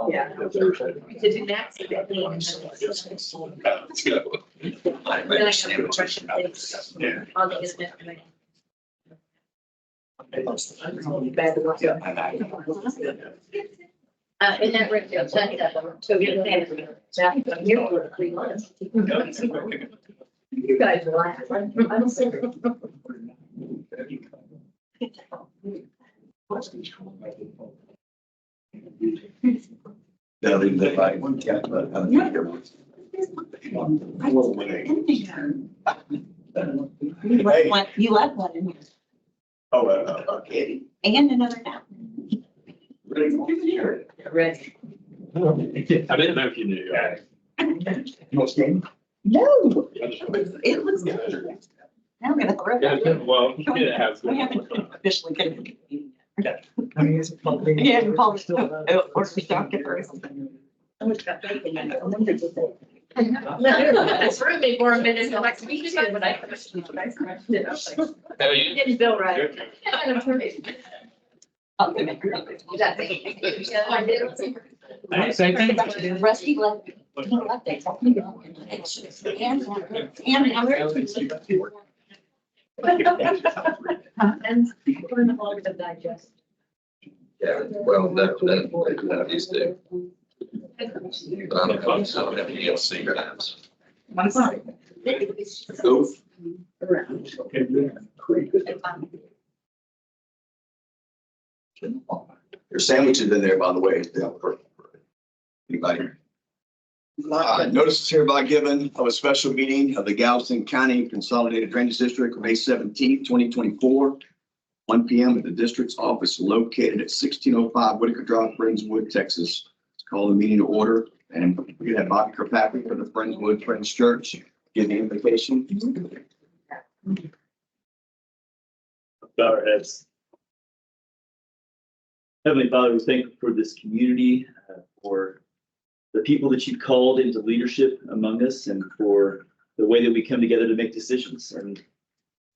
Yeah. To do that. So that means- Let's go. Then I have a question, please. Yeah. On the internet. In that ratio, check that. So you're saying that you're for 3 months. You guys laugh. I don't think. That is the right one. Yeah, but I'm not here. You left one in here Oh, okay. and another now. Ready. I didn't know if you knew. You want some? No, it looks good. Now I'm gonna throw Yeah, it. well, it has. We haven't officially given it. I mean, it's probably. Yeah, and Paul was or stock it first. I wish got bacon in it. I wonder if it's- It's roommate for a minute, I'm like, we should, but I crushed it. I crushed it. I was like, Oh, it you- didn't feel right. I'll give it. Yeah, I did. Same thing. Rusty left. He left it. And we're in the hog to digest. Yeah, well, that is the. I'm a fun, so I have to get secrets. One side. Go. There's sandwiches in there, by the way. Yeah, for anybody. Notice is hereby given of a special meeting of the Galveston County Consolidated Drainage District, May 17th, 2024, 1 p.m. at the district's office located at 1605 Whitaker Drive, Friendswood, Texas. Let's call the meeting to order, and we have Bobby Kirkpatrick for the Friendswood Friends Church. Give the invitation. Bow our heads. Heavenly Father, we thank you for this community, for the people that you've called into leadership among us, and for the way that we come together to make decisions. And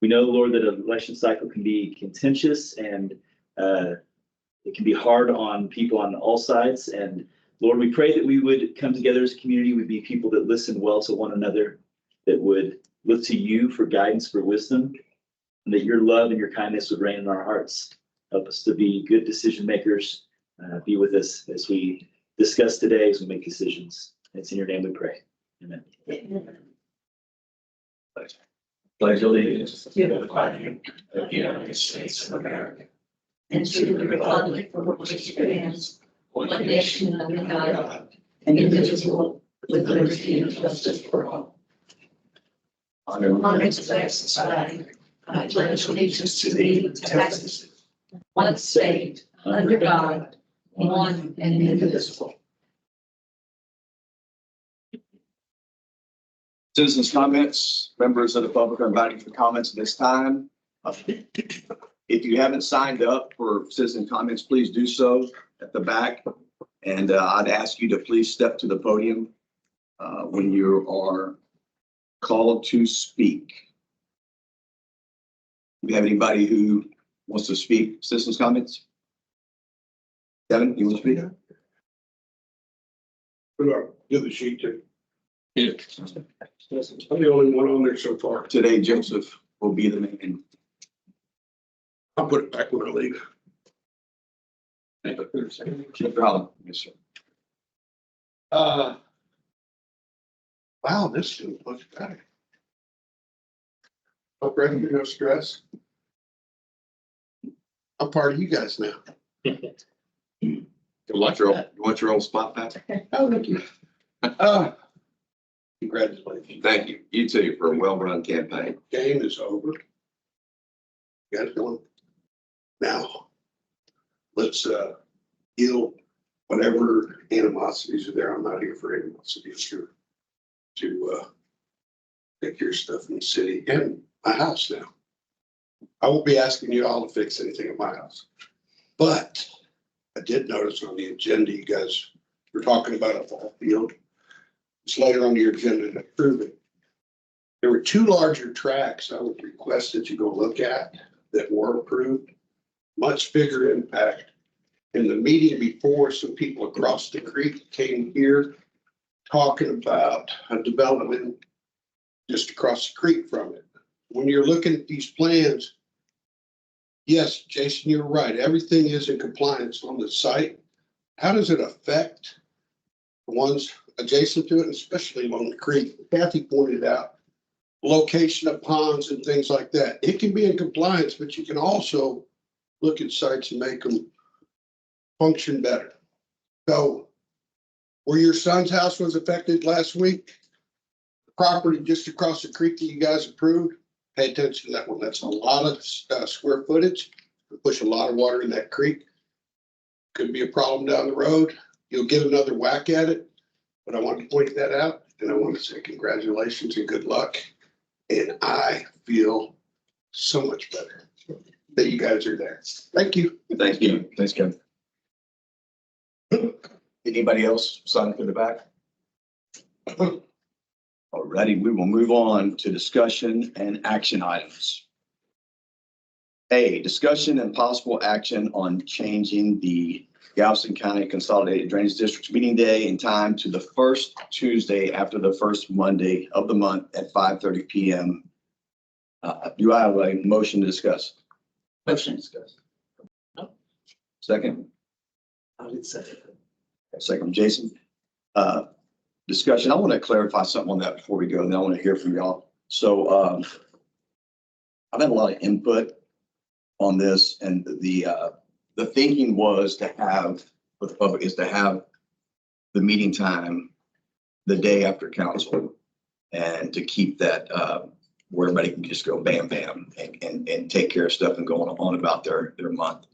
we know, Lord, that an election cycle can be contentious and it can be hard on people on all sides. And Lord, we pray that we would come together as a community, we'd be people that listen well to one another, that would look to you for guidance, for wisdom, and that your love and your kindness would reign in our hearts. Help us to be good decision makers. Be with us as we discuss today, as we make decisions. It's in your name we pray. Amen. Pledge allegiance to the flag of the United States of America And to the republic for which it stands, one nation under God, indivisible, with liberty and justice for all. Honor to thy society, I pledge allegiance to thee, Texas, one state, under God, one and indivisible. Citizens' comments, members of the public are invited for comments at this time. If you haven't signed up for citizen comments, please do so at the back. And I'd ask you to please step to the podium when you are called to speak. Do you have anybody who wants to speak citizens' comments? Kevin, you want to speak? Do the sheet too. Yeah. I'm the only one on there so far. Today, Joseph will be the man. I'll put it back when I leave. Mr. Holland, yes, sir. Wow, this dude looks better. Hope Brandon, no stress. I'm part of you guys now. You want your old spot back? Oh, thank you. Congratulations. Thank you. You too, for a well-run campaign. Game is over. You guys going? Now, let's heal whatever animosities are there. I'm not here for animosities, here to take care of stuff in the city and my house now. I won't be asking you all to fix anything at my house. But I did notice on the agenda, you guys were talking about a ball field. It's later on your agenda to approve it. There were two larger tracks I would request that you go look at that were approved. Much bigger impact In the meeting before, some people across the creek came here talking about a development just across the creek from it. When you're looking at these plans, yes, Jason, you're right. Everything is in compliance on the site. How does it affect the ones adjacent to it, especially along the creek? Kathy pointed out location of ponds and things like that. It can be in compliance, but you can also look at sites and make them function better. So where your son's house was affected last week, the property just across the creek that you guys approved, pay attention to that one. That's a lot of square footage. Push a lot of water in that creek. Could be a problem down the road. You'll get another whack at it. But I wanted to point that out, and I want to say congratulations and good luck. And I feel so much better that you guys are there. Thank you. Thank you. Thanks, Kevin. Anybody else sign up in the back? Alrighty, we will move on to discussion and action items. A, discussion and possible action on changing the Galveston County Consolidated Drainage District's meeting day and time to the first Tuesday after the first Monday of the month at 5:30 p.m. Do I have a motion to discuss? Motion. Discuss. Second? I would say. Second, Jason. Discussion. I want to clarify something on that before we go, and then I want to hear from y'all. So I've had a lot of input on this, and the thinking was to have, with the public, is to have the meeting time the day after council, and to keep that where everybody can just go bam, bam, and take care of stuff and go on about their month.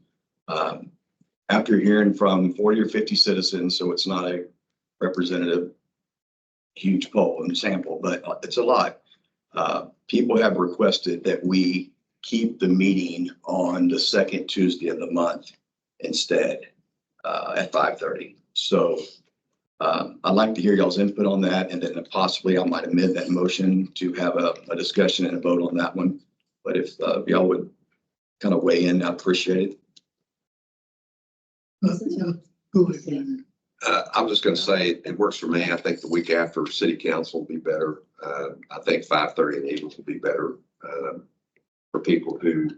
After hearing from 40 or 50 citizens, so it's not a representative huge poll and sample, but it's a lot. People have requested that we keep the meeting on the second Tuesday of the month instead at 5:30. So I'd like to hear y'all's input on that, and then possibly I might amend that motion to have a discussion and a vote on that one. But if y'all would kind of weigh in, I appreciate it. Go ahead. I was just going to say, it works for me. I think the week after city council will be better. I think 5:30 in the evening will be better for people who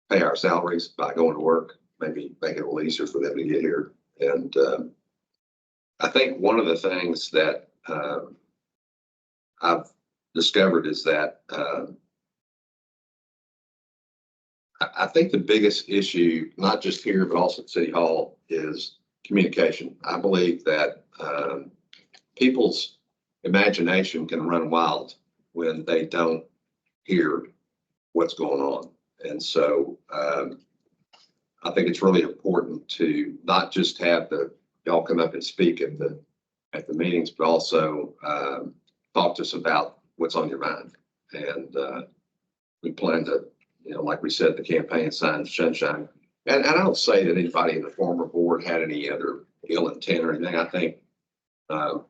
pay our salaries by going to work, maybe make it a little easier for them to get here. And I think one of the things that I've discovered is that I think the biggest issue, not just here, but also at City Hall, is communication. I believe that people's imagination can run wild when they don't hear what's going on. And so I think it's really important to not just have y'all come up and speak at the meetings, but also talk to us about what's on your mind. And we plan to, like we said, the campaign signs sunshine. And I don't say that anybody in the former board had any other ill intent or anything. I think the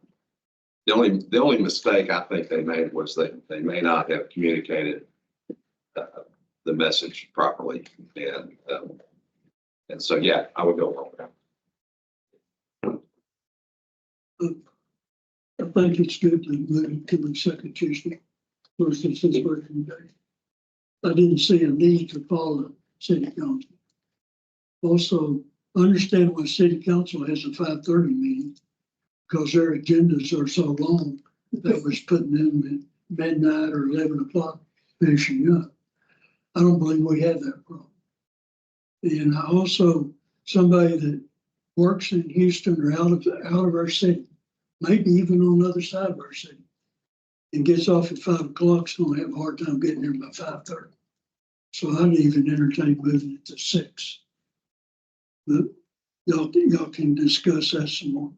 only mistake I think they made was that they may not have communicated the message properly. And so, yeah, I would go along with that. I think it's good to move it to the second Tuesday versus his working day. I didn't see a need to follow city council. Also, understand why city council has a 5:30 meeting, because their agendas are so long that was putting them at midnight or 11 o'clock finishing up. I don't believe we have that problem. And I also, somebody that works in Houston or out of our city, maybe even on the other side of our city, and gets off at 5 o'clock, is going to have a hard time getting there by 5:30. So I'd even entertain moving it to 6. But y'all can discuss that some more.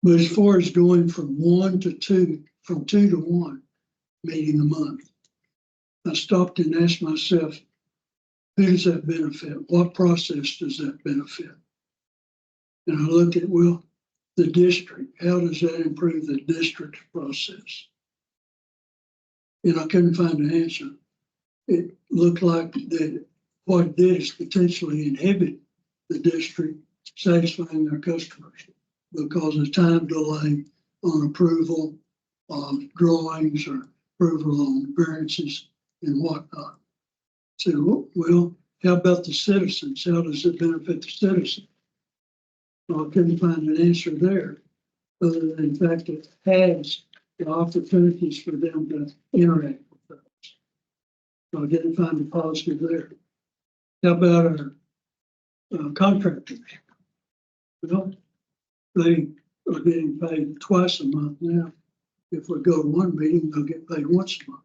But as far as going from 1 to 2, from 2 to 1 meeting a month, I stopped and asked myself, who does that benefit? What process does that benefit? And I looked at, well, the district, how does that improve the district's process? And I couldn't find an answer. It looked like that what it did is potentially inhibit the district satisfying their customers because of time delay on approval of drawings or approval on variances and whatnot. So, well, how about the citizens? How does it benefit the citizens? Well, I couldn't find an answer there, other than the fact it has the opportunities for them to interact with us. So I didn't find a positive there. How about our contractors? Well, they are getting paid twice a month now. If we go to one meeting, they'll get paid once a month.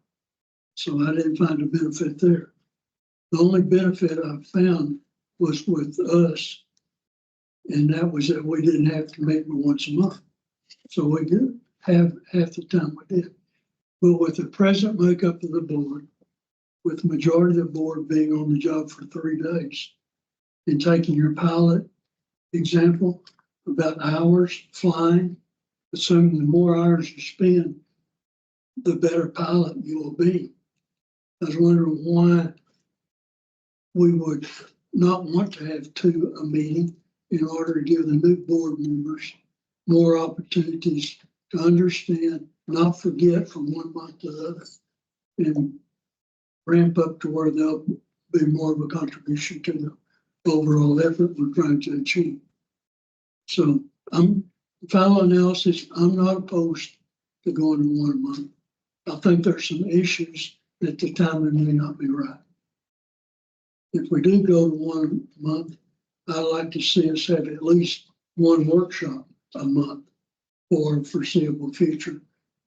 So I didn't find a benefit there. The only benefit I found was with us, and that was that we didn't have to meet once a month. So we did have half the time we did. But with the present makeup of the board, with the majority of the board being on the job for 3 days, and taking your pilot example about hours flying, assuming the more hours you spend, the better pilot you will be. I was wondering why we would not want to have a meeting in order to give the new board members more opportunities to understand, not forget from one month to the other, and ramp up to where they'll be more of a contribution to the overall effort we're trying to achieve. So final analysis, I'm not opposed to going to 1 a month. I think there's some issues that the timing may not be right. If we do go to 1 month, I'd like to see us have at least 1 workshop a month for foreseeable future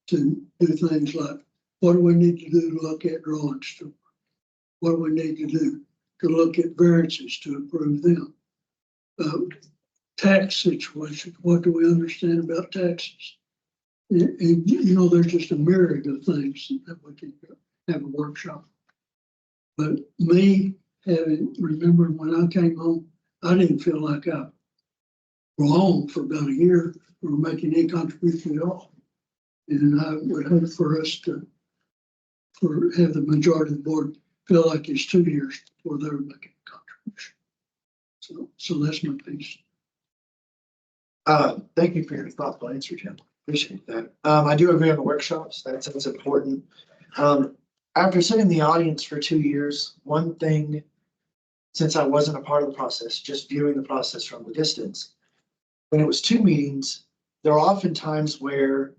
to do things like, what do we need to do to look at drawings? What do we need to do to look at variances to approve them? Tax situations, what do we understand about taxes? And, you know, there's just a myriad of things that we can have a workshop. But me, remembered when I came home, I didn't feel like I belonged for about a year or making any contribution at all. And I would hope for us to have the majority of the board feel like it's 2 years before they're making a contribution. So that's my piece. Thank you for your thoughtful answer, Jim. Appreciate that. I do agree on the workshops. That's important. After sitting in the audience for 2 years, one thing, since I wasn't a part of the process, just viewing the process from the distance, when it was 2 meetings, there are often times where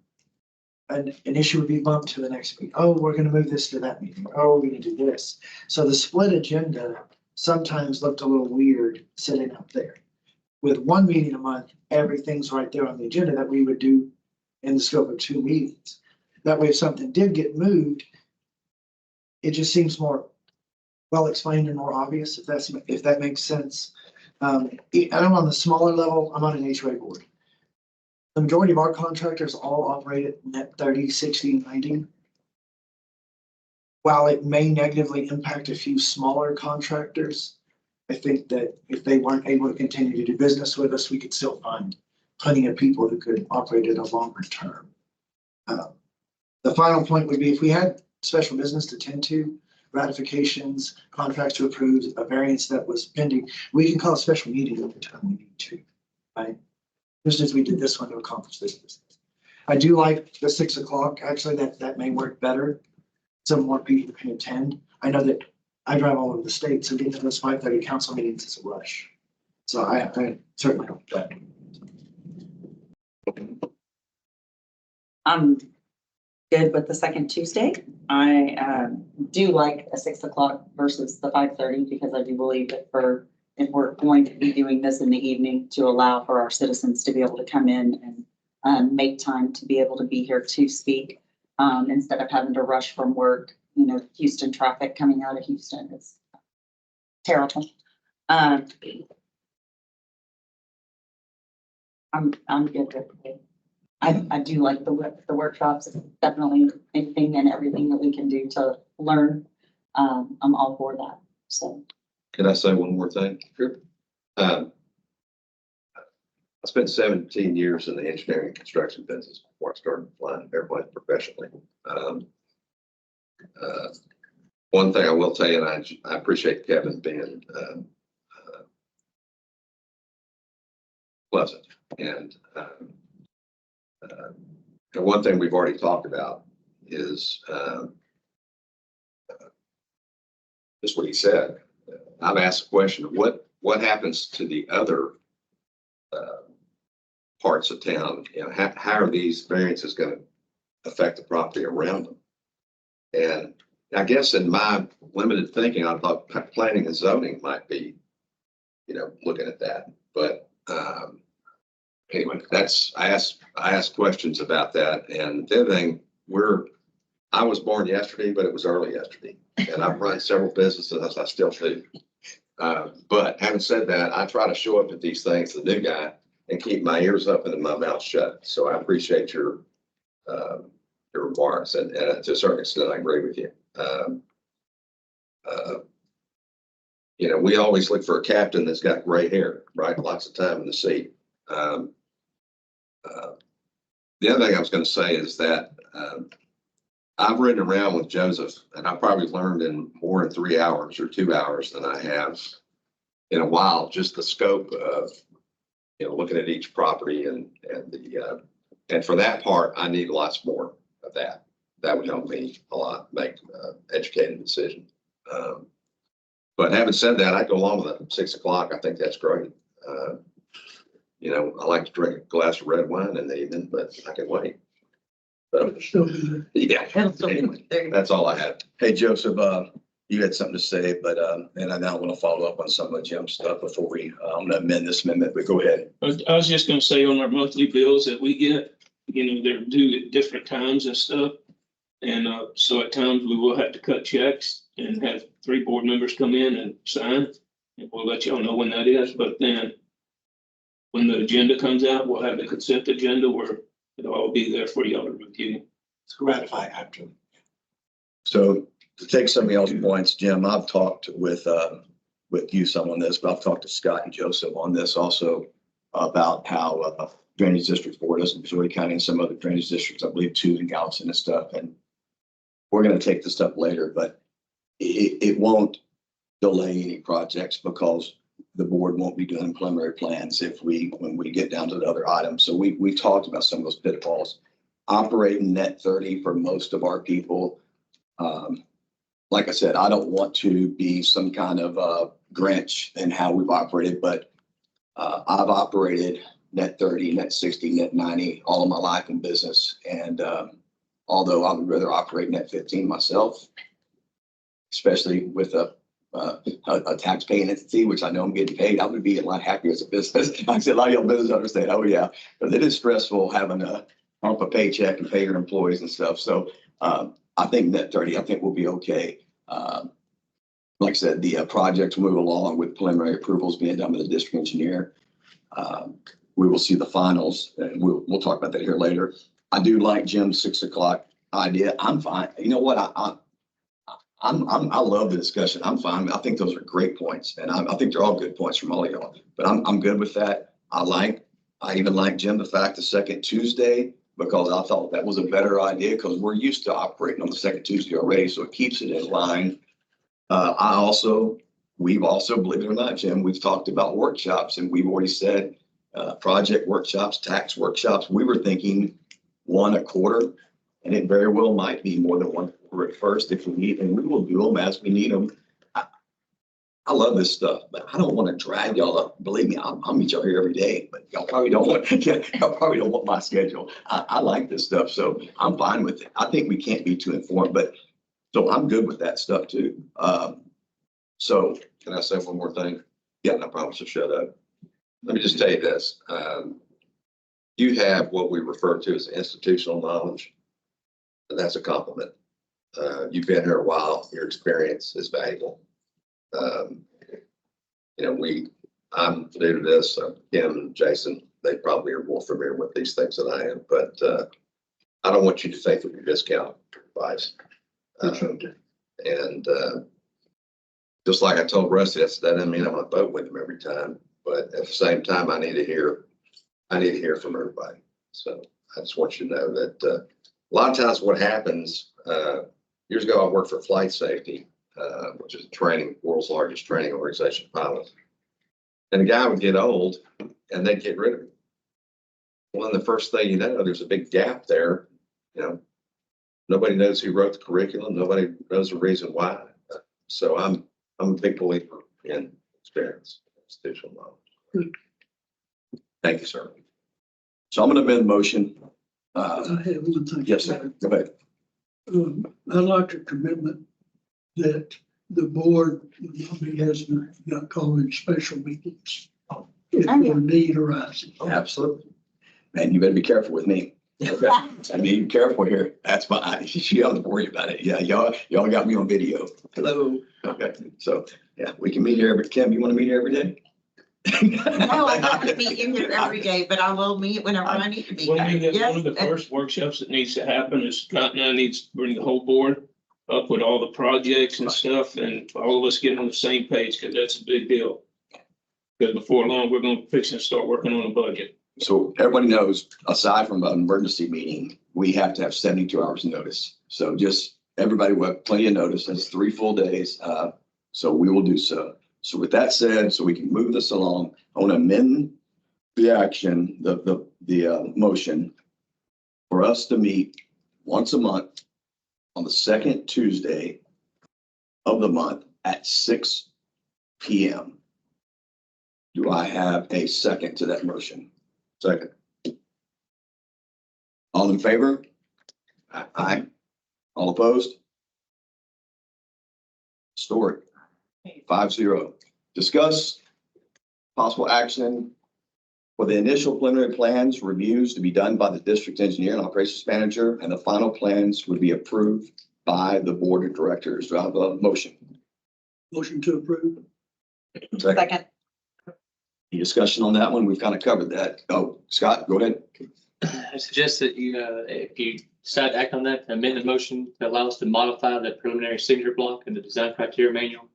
an issue would be bumped to the next meeting. Oh, we're going to move this to that meeting. Oh, we need to do this. So the split agenda sometimes looked a little weird sitting up there. With 1 meeting a month, everything's right there on the agenda that we would do in the scope of 2 meetings. That way, if something did get moved, it just seems more well explained and more obvious, if that makes sense. And I'm on the smaller level, I'm on an HOA board. The majority of our contractors all operate at net 30, 60, 90. While it may negatively impact a few smaller contractors, I think that if they weren't able to continue to do business with us, we could still find plenty of people who could operate at a longer term. The final point would be if we had special business to tend to, ratifications, contracts to approve, a variance that was pending, we can call a special meeting every time we need to, right? Just as we did this one to accomplish this business. I do like the 6 o'clock. Actually, that may work better. Some more people can attend. I know that I drive all over the state, so getting to those 5:30 council meetings is a rush. So I certainly hope that. I'm good with the second Tuesday. I do like a 6 o'clock versus the 5:30 because I do believe that if we're going to be doing this in the evening to allow for our citizens to be able to come in and make time to be able to be here to speak instead of having to rush from work. You know, Houston traffic coming out of Houston is terrible. I'm good with it. I do like the workshops. It's definitely anything and everything that we can do to learn. I'm all for that. So. Can I say one more thing? Sure. I spent 17 years in the engineering and construction business before I started flying airplanes professionally. One thing I will tell you, and I appreciate Kevin being pleasant. And and one thing we've already talked about is just what he said. I've asked the question, what happens to the other parts of town? You know, how are these variances going to affect the property around them? And I guess in my limited thinking, I thought planning and zoning might be, you know, looking at that. But anyway, I asked questions about that. And the other thing, I was born yesterday, but it was early yesterday. And I've run several businesses, as I still do. But having said that, I try to show up at these things, the new guy, and keep my ears up and my mouth shut. So I appreciate your remarks, and to a certain extent, I agree with you. You know, we always look for a captain that's got gray hair, right? Lots of time in the seat. The other thing I was going to say is that I've ridden around with Joseph, and I probably learned in more in 3 hours or 2 hours than I have in a while. Just the scope of, you know, looking at each property and for that part, I need lots more of that. That would help me a lot make educated decision. But having said that, I go along with it. 6 o'clock, I think that's great. You know, I like to drink a glass of red wine in the evening, but I can wait. So, Still do yeah, anyway, that's all I had. Hey, Joseph, you had something to say, but, and I now want to follow up on some of Jim's stuff before I'm going to amend this amendment, but go ahead. I was just gonna say on our monthly bills that we get, you know, they're due at different times and stuff. And so at times we will have to cut checks and have 3 board members come in and sign. And we'll let y'all know when that is, but then when the agenda comes out, we'll have the consent agenda where it'll all be there for y'all to review. It's ratify after. So to take some of y'all's points, Jim, I've talked with you some on this, but I've talked to Scott and Joseph on this also about how drainage district 4 does in Missouri County and some other drainage districts, I believe 2 in Galveston and stuff. And we're going to take this stuff later, but it won't delay any projects because the board won't be doing preliminary plans when we get down to the other items. So we talked about some of those pitfalls. Operating net 30 for most of our people. Like I said, I don't want to be some kind of Grinch in how we've operated, but I've operated net 30, net 60, net 90 all of my life in business. And although I would rather operate net 15 myself, especially with a tax-paying entity, which I know I'm getting paid, I would be a lot happier as a business. I said, a lot of y'all business understand, oh yeah, but it is stressful having to pump a paycheck and pay your employees and stuff. So I think net 30, I think we'll be okay. Like I said, the projects move along with preliminary approvals being done by the district engineer. We will see the finals, and we'll talk about that here later. I do like Jim's 6 o'clock idea. I'm fine. You know what? I love the discussion. I'm fine. I think those are great points, and I think they're all good points from all of y'all. But I'm good with that. I even like, Jim, the fact the second Tuesday, because I thought that was a better idea because we're used to operating on the second Tuesday already, so it keeps it in line. We've also, believe it or not, Jim, we've talked about workshops, and we've already said project workshops, tax workshops. We were thinking 1 a quarter, and it very well might be more than 1 quarter at first if we need, and we will do them as we need them. I love this stuff, but I don't want to drag y'all up. Believe me, I'll meet y'all here every day, but y'all probably don't want my schedule. I like this stuff, so I'm fine with it. I think we can't be too informed, but so I'm good with that stuff too. So Can I say one more thing? yeah, I promise to shut up. Let me just tell you this. You have what we refer to as institutional knowledge, and that's a compliment. You've been here a while. Your experience is valuable. You know, I'm new to this. Kim and Jason, they probably are more familiar with these things than I am, but I don't want you to think that you're discounting advice. And just like I told Rusty, that doesn't mean I'm gonna vote with him every time, but at the same time, I need to hear from everybody. So I just want you to know that a lot of times what happens, years ago, I worked for Flight Safety, which is world's largest training organization, pilots. And the guy would get old and they'd get rid of him. Well, and the first thing you know, there's a big gap there, you know. Nobody knows who wrote the curriculum. Nobody knows the reason why. So I'm a big believer in experience, institutional knowledge. Thank you, sir. So I'm going to amend the motion. I have one thing. Yes, sir. Go ahead. I like a commitment that the board hasn't got calling special meetings if Oh, yeah. the need arises. Absolutely. Man, you better be careful with me. Okay. I mean, be careful here. That's fine. You don't have to worry about it. Yeah, y'all got me on video. Hello. Okay. So, yeah, we can meet here. Kim, you want to meet here every day? No, I'm not gonna be in here every day, but I will meet whenever I need to be. One of Yes, the first workshops that needs to happen is Scott and I needs to bring the whole board up with all the projects and stuff, and all of us get on the same page, because that's a big deal. Because before long, we're gonna fix and start working on a budget. So everybody knows, aside from an emergency meeting, we have to have 72 hours notice. So just everybody will have plenty of notice. That's 3 full days. So we will do so. So with that said, so we can move this along, I want to amend the action, the motion for us to meet once a month on the second Tuesday of the month at 6 p.m. Do I have a second to that motion? Second. All in favor? Aye. All opposed? Story. 5-0. Discuss possible action for the initial preliminary plans reviews to be done by the district engineer and operations manager, and the final plans would be approved by the board of directors. Do I have a motion? Motion to approve. Second. Any discussion on that one? We've kind of covered that. Oh, Scott, go ahead. I suggest that you, if you decide to act on that, amend the motion to allow us to modify the preliminary signature block in the design criteria manual.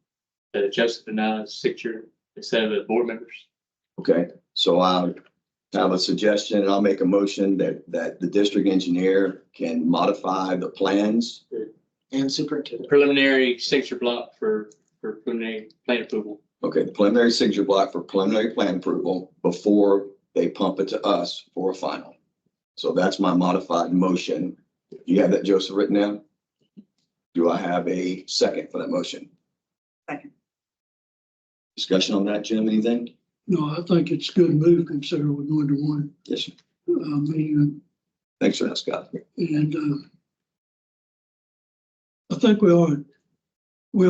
That Joseph and I's signature instead of the board members. Okay, so I have a suggestion, and I'll make a motion that the district engineer can modify the plans. And superintendent. Preliminary signature block for preliminary plan approval. Okay, the preliminary signature block for preliminary plan approval before they pump it to us for a final. So that's my modified motion. You have that, Joseph, written down? Do I have a second for that motion? Second. Discussion on that, Jim, anything? No, I think it's a good move considering we're going to one Yes, sir. meeting. Thanks for that, Scott. And I think we ought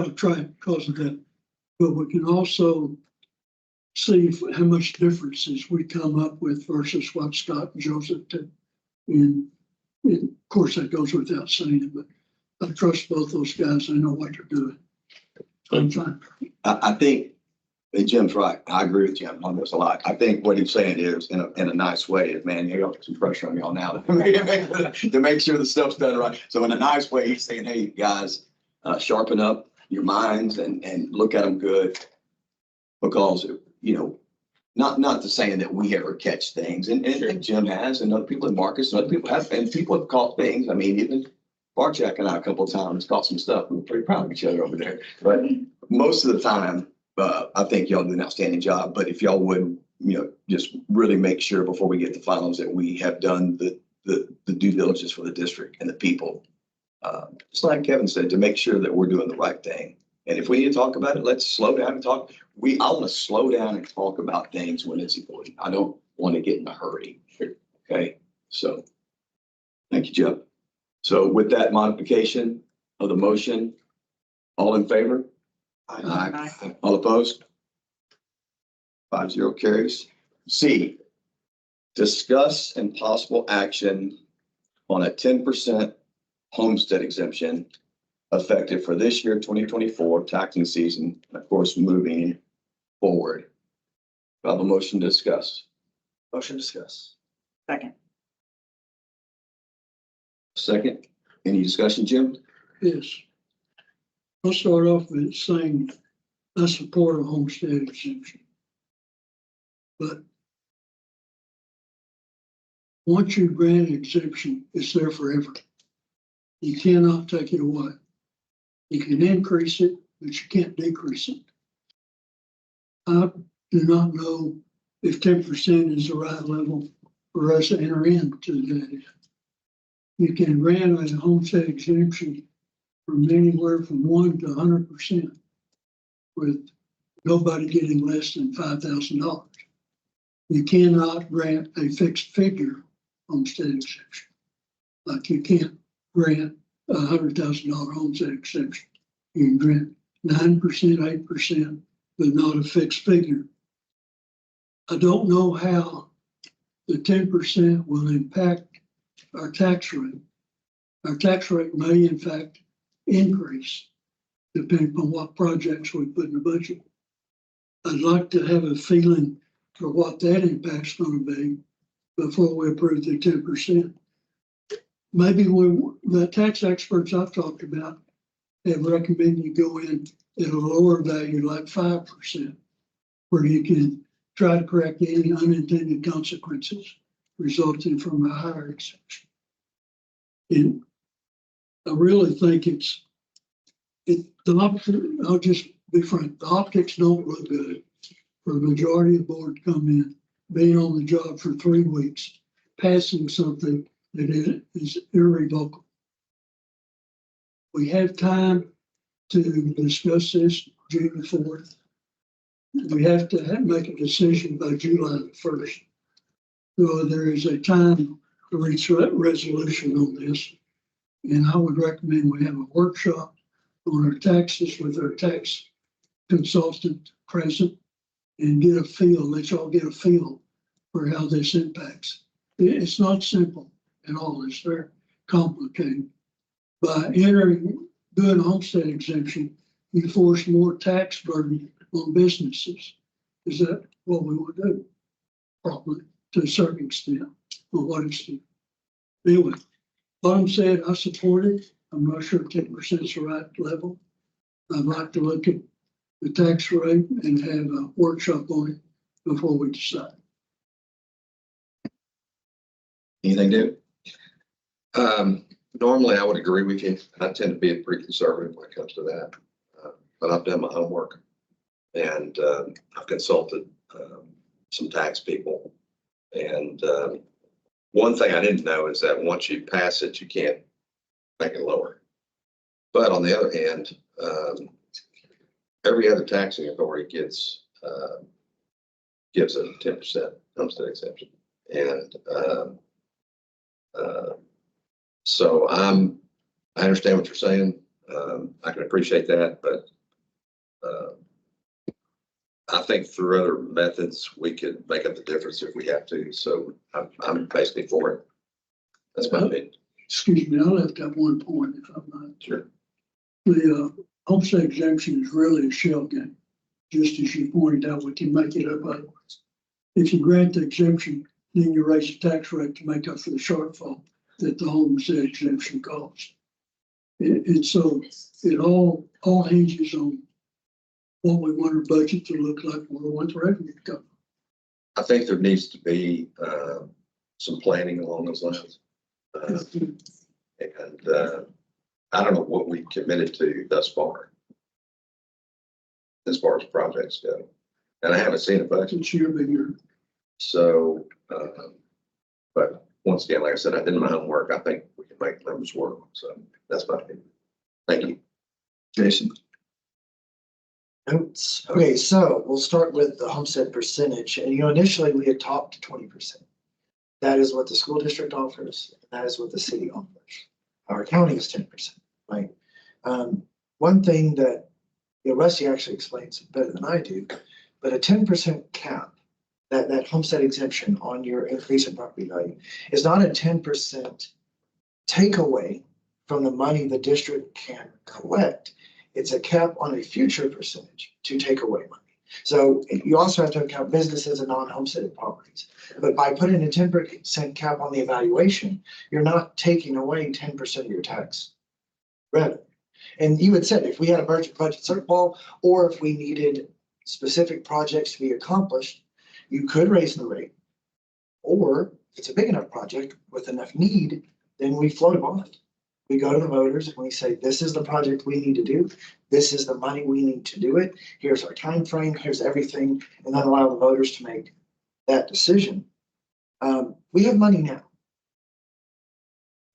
to try it because of that. But we can also see how much differences we come up with versus what Scott and Joseph did. And of course, that goes without saying, but I trust both those guys. They know what they're doing. I'm fine. I think, and Jim's right. I agree with Jim on this a lot. I think what he's saying is, in a nice way, is, man, you got some pressure on y'all now to make sure the stuff's done right. So in a nice way, he's saying, hey, guys, sharpen up your minds and look at them good. Because, you know, not to saying that we ever catch things, and Jim has, and other people in Marcus, and other people have, and people have caught things. I mean, even Barchak and I a couple of times caught some stuff. We're pretty proud of each other over there. But most of the time, I think y'all do an outstanding job. But if y'all would, you know, just really make sure before we get to finals that we have done the due diligence for the district and the people. Just like Kevin said, to make sure that we're doing the right thing. And if we need to talk about it, let's slow down and talk. I want to slow down and talk about things when it's important. I don't want to get in a hurry. Okay, so thank you, Jeff. So with that modification of the motion, all in favor? Aye. All opposed? 5-0 carries. C, discuss and possible action on a 10% homestead exemption effective for this year, 2024 taxing season, and of course, moving forward. Do I have a motion to discuss? Motion to discuss. Second. Second, any discussion, Jim? Yes. I'll start off with saying I support a homestead exemption. But once you grant an exemption, it's there forever. You cannot take it away. You can increase it, but you can't decrease it. I do not know if 10% is the right level. for us to enter into that. You can grant a homestead exemption from anywhere from 1 to 100%, with nobody getting less than $5,000. You cannot grant a fixed figure homestead exemption. Like you can't grant a $100,000 homestead exemption. You can grant 9%, 8%, but not a fixed figure. I don't know how the 10% will impact our tax rate. Our tax rate may in fact increase depending on what projects we put in the budget. I'd like to have a feeling for what that impact's going to be before we approve the 10%. Maybe the tax experts I've talked about have recommended you go in at a lower value like 5%, where you can try to correct any unintended consequences resulting from a higher exemption. And I really think I'll just be frank, the optics don't look good for the majority of the board to come in, being on the job for 3 weeks, passing something that is irrevocable. We have time to discuss this June 4th. We have to make a decision by July 1st. So there is a time to reach a resolution on this. And I would recommend we have a workshop on our taxes with our tax consultant present and get a feel, let y'all get a feel for how this impacts. It's not simple at all. It's very complicated. By doing a homestead exemption, you force more tax burden on businesses. Is that what we want to do? Probably to a certain extent, but what extent? Anyway, bottom said, I support it. I'm not sure 10% is the right level. I'd like to look at the tax rate and have a workshop on it before we decide. Anything new? Normally I would agree with you. I tend to be pretty conservative when it comes to that. But I've done my homework and I've consulted some tax people. And one thing I didn't know is that once you pass it, you can't make it lower. But on the other hand, every other taxing authority gives a 10% homestead exemption. And so I understand what you're saying. I can appreciate that, but I think through other methods, we could make up the difference if we have to. So I'm basically for it. That's my opinion. Excuse me, I left out one point if I'm not. Sure. The homestead exemption is really a shell game. Just as you pointed out, we can make it up otherwise. If you grant the exemption, then you raise the tax rate to make up for the shortfall that the homestead exemption caused. And so it all hinges on what we want our budget to look like, where we want the revenue to come. I think there needs to be some planning along those lines. And I don't know what we committed to thus far as projects go. And I haven't seen a budget. It's year by year. So, but once again, like I said, I did my homework. I think we can make numbers work. So that's my opinion. Thank you. Jason? Notes. Okay, so we'll start with the homestead percentage. And, initially we had talked to 20%. That is what the school district offers. And that is what the city offers. Our county is 10%, right? One thing that, Rusty actually explains it better than I do, but a 10% cap, that homestead exemption on your increase in property value is not a 10% takeaway from the money the district can collect. It's a cap on a future percentage to take away money. So you also have to account businesses and non-homesteaded properties. But by putting a 10% cap on the evaluation, you're not taking away 10% of your tax revenue. And you had said if we had a budget shortfall, or if we needed specific projects to be accomplished, you could raise the rate. Or if it's a big enough project with enough need, then we float a bond. We go to the voters and we say, this is the project we need to do. This is the money we need to do it. Here's our time frame. Here's everything. And then allow the voters to make that decision. We have money now.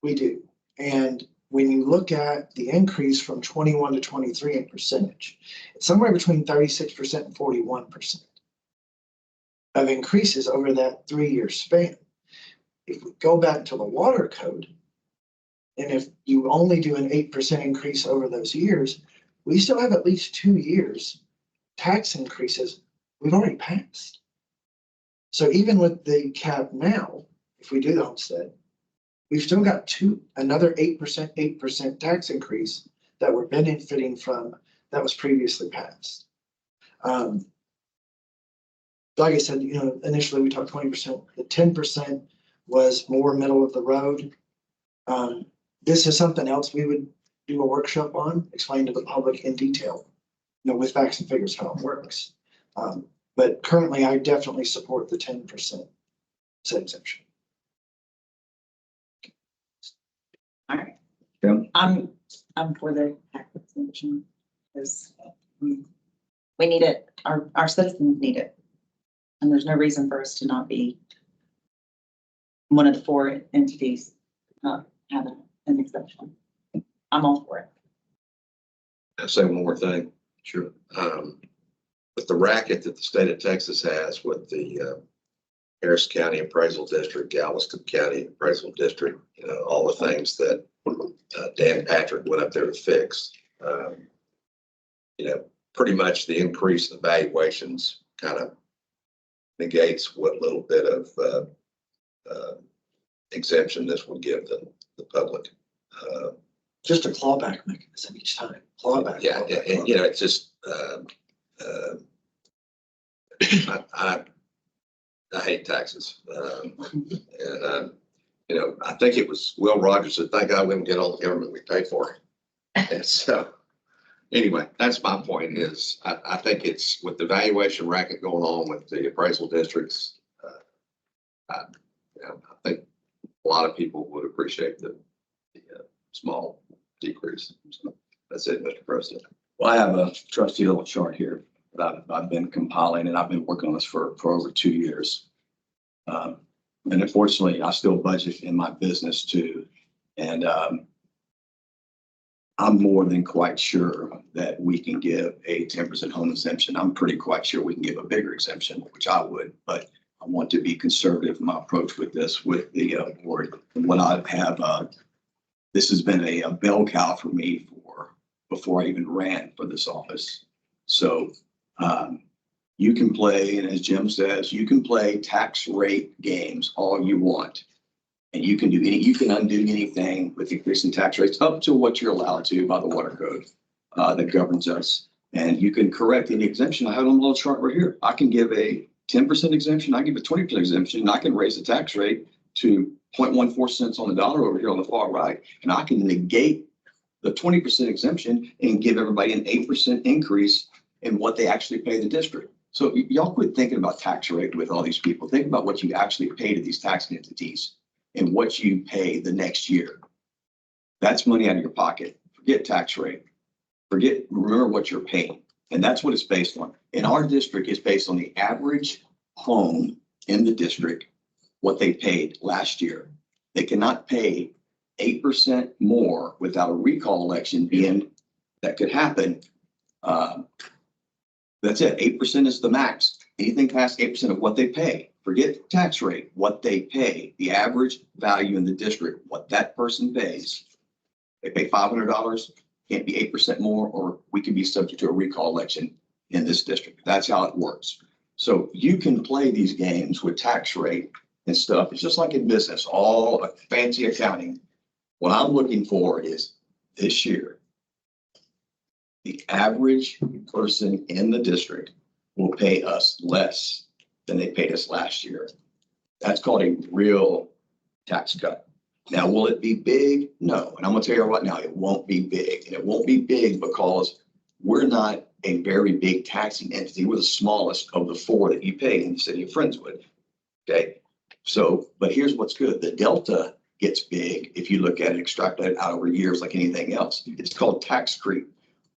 We do. And when you look at the increase from 21 to 23 in percentage, it's somewhere between 36% and 41% of increases over that 3-year span. If we go back to the water code, and if you only do an 8% increase over those years, we still have at least 2 years tax increases we've already passed. So even with the cap now, if we do the homestead, we've still got another 8% tax increase that we're benefiting from that was previously passed. Like I said, initially we talked 20%, the 10% was more middle of the road. This is something else we would do a workshop on, explain to the public in detail, with facts and figures how it works. But currently I definitely support the 10% exemption. All right. Yeah. I'm for the tax exemption because we need it. Our citizens need it. And there's no reason for us to not be one of the 4 entities not having an exemption. I'm all for it. I'll say one more thing. Sure. With the racket that the state of Texas has with the Harris County Appraisal District, Galveston County Appraisal District, all the things that Dan Patrick went up there to fix. Pretty much the increase in the valuations kind of negates what little bit of exemption this would give the public. Just a clawback mechanism each time. Clawback. Yeah, clawback, and it's just I hate taxes, and I think it was Will Rogers that thank God we didn't get all the government we pay for. And so, anyway, that's my point. Is I think it's with the valuation racket going on with the appraisal districts. I think a lot of people would appreciate the small decrease. So that's it, Mr. President. Well, I have a trusty little chart here that I've been compiling, and I've been working on this for over 2 years. And unfortunately, I still budget in my business too. And I'm more than quite sure that we can give a 10% home exemption. I'm pretty quite sure we can give a bigger exemption, which I would, but I want to be conservative in my approach with this, with the board. And what I have, this has been a bell cow for me before I even ran for this office. So you can play, and as Jim says, you can play tax rate games all you want. And you can undo anything with increasing tax rates up to what you're allowed to by the water code that governs us. And you can correct any exemption. I have a little chart right here. I can give a 10% exemption. I give a 20% exemption. And I can raise the tax rate to 0.14 cents on the dollar over here on the far right. And I can negate the 20% exemption and give everybody an 8% increase in what they actually pay the district. So y'all quit thinking about tax rate with all these people. Think about what you actually pay to these tax entities and what you pay the next year. That's money out of your pocket. Forget tax rate. Remember what you're paying. And that's what it's based on. In our district, it's based on the average home in the district, what they paid last year. They cannot pay 8% more without a recall election being that could happen. That's it. 8% is the max. Anything past 8% of what they pay. Forget tax rate, what they pay, the average value in the district, what that person pays. They pay $500, can't be 8% more, or we could be subject to a recall election in this district. That's how it works. So you can play these games with tax rate and stuff. It's just like in business, all fancy accounting. What I'm looking for is this year, the average person in the district will pay us less than they paid us last year. That's called a real tax cut. Now, will it be big? No. And I'm going to tell you right now, it won't be big. And it won't be big because we're not a very big taxing entity. We're the smallest of the 4 that you pay in the city of Friendswood. Okay. So, but here's what's good. The delta gets big if you look at it, extrapolate it out over years like anything else. It's called tax creep.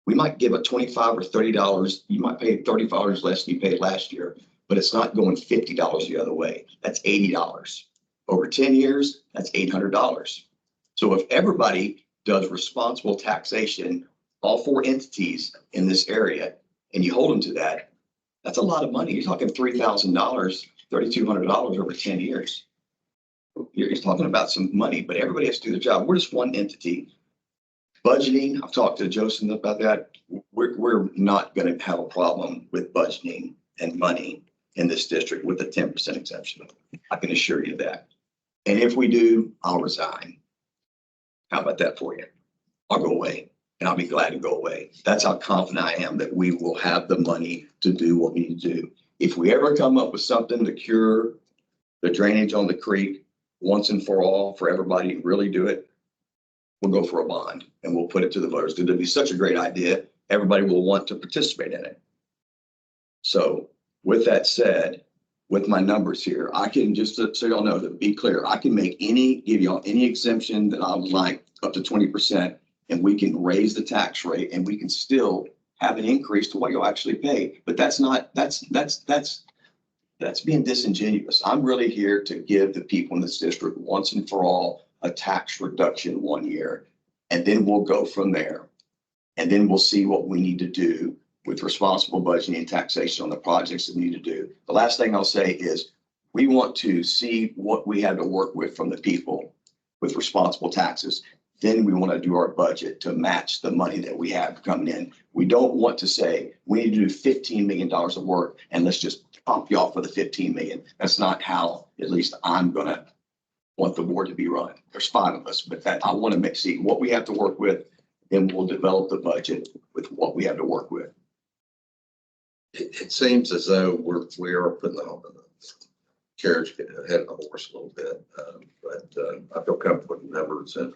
We might give a $25 or $30. You might pay $35 less than you paid last year. but it's not going $50 the other way. That's $80. Over 10 years, that's $800. So if everybody does responsible taxation, all 4 entities in this area, and you hold them to that, that's a lot of money. You're talking $3,000, $3,200 over 10 years. You're talking about some money, but everybody has to do their job. We're just one entity. Budgeting, I've talked to Joseph about that. We're not going to have a problem with budgeting and money in this district with a 10% exemption. I can assure you that. And if we do, I'll resign. How about that for you? I'll go away, and I'll be glad to go away. That's how confident I am that we will have the money to do what we need to do. If we ever come up with something to cure the drainage on the creek once and for all, for everybody to really do it, we'll go for a bond and we'll put it to the voters. It'll be such a great idea. Everybody will want to participate in it. So with that said, with my numbers here, I can just, so y'all know, to be clear, I can give y'all any exemption that I would like up to 20%, and we can raise the tax rate and we can still have an increase to what you'll actually pay. But that's being disingenuous. I'm really here to give the people in this district once and for all a tax reduction 1 year, and then we'll go from there. And then we'll see what we need to do with responsible budgeting and taxation on the projects that we need to do. The last thing I'll say is we want to see what we have to work with from the people with responsible taxes. Then we want to do our budget to match the money that we have coming in. We don't want to say we need to do $15 million of work and let's just pump you off for the 15 million. That's not how, at least I'm going to want the board to be run. There's 5 of us, but that I want to see what we have to work with, then we'll develop the budget with what we have to work with. It seems as though we are putting the carriage ahead of the horse a little bit, but I feel comfortable with the numbers, and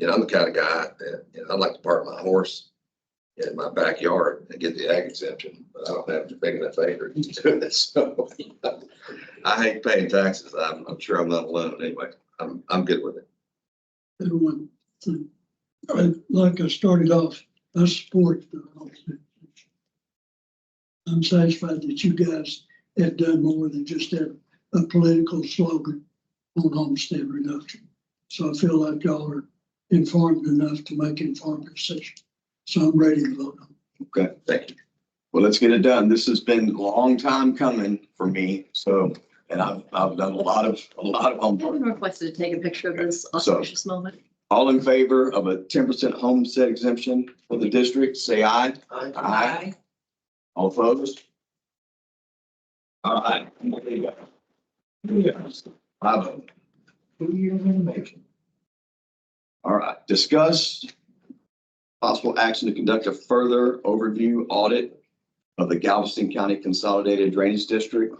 I'm the kind of guy that I'd like to park my horse in my backyard and get the ag exemption, but I don't have a big enough acre to do this. So I hate paying taxes. I'm sure I'm not alone. Anyway, I'm good with it. Everyone, like I started off, I support the homestead. I'm satisfied that you guys have done more than just have a political slogan on homestead reduction. So I feel like y'all are informed enough to make informed decisions. So I'm ready to vote on it. Okay, thank you. Well, let's get it done. This has been a long time coming for me. So, and I've done a lot of I've been homework. requested to take a picture of this auspicious moment. All in favor of a 10% homestead exemption for the district, say aye. Aye. All opposed? All right. There you go. Yes. I vote. Who you're gonna make it? All right, discuss possible action to conduct a further overview audit of the Galveston County Consolidated Drainage District.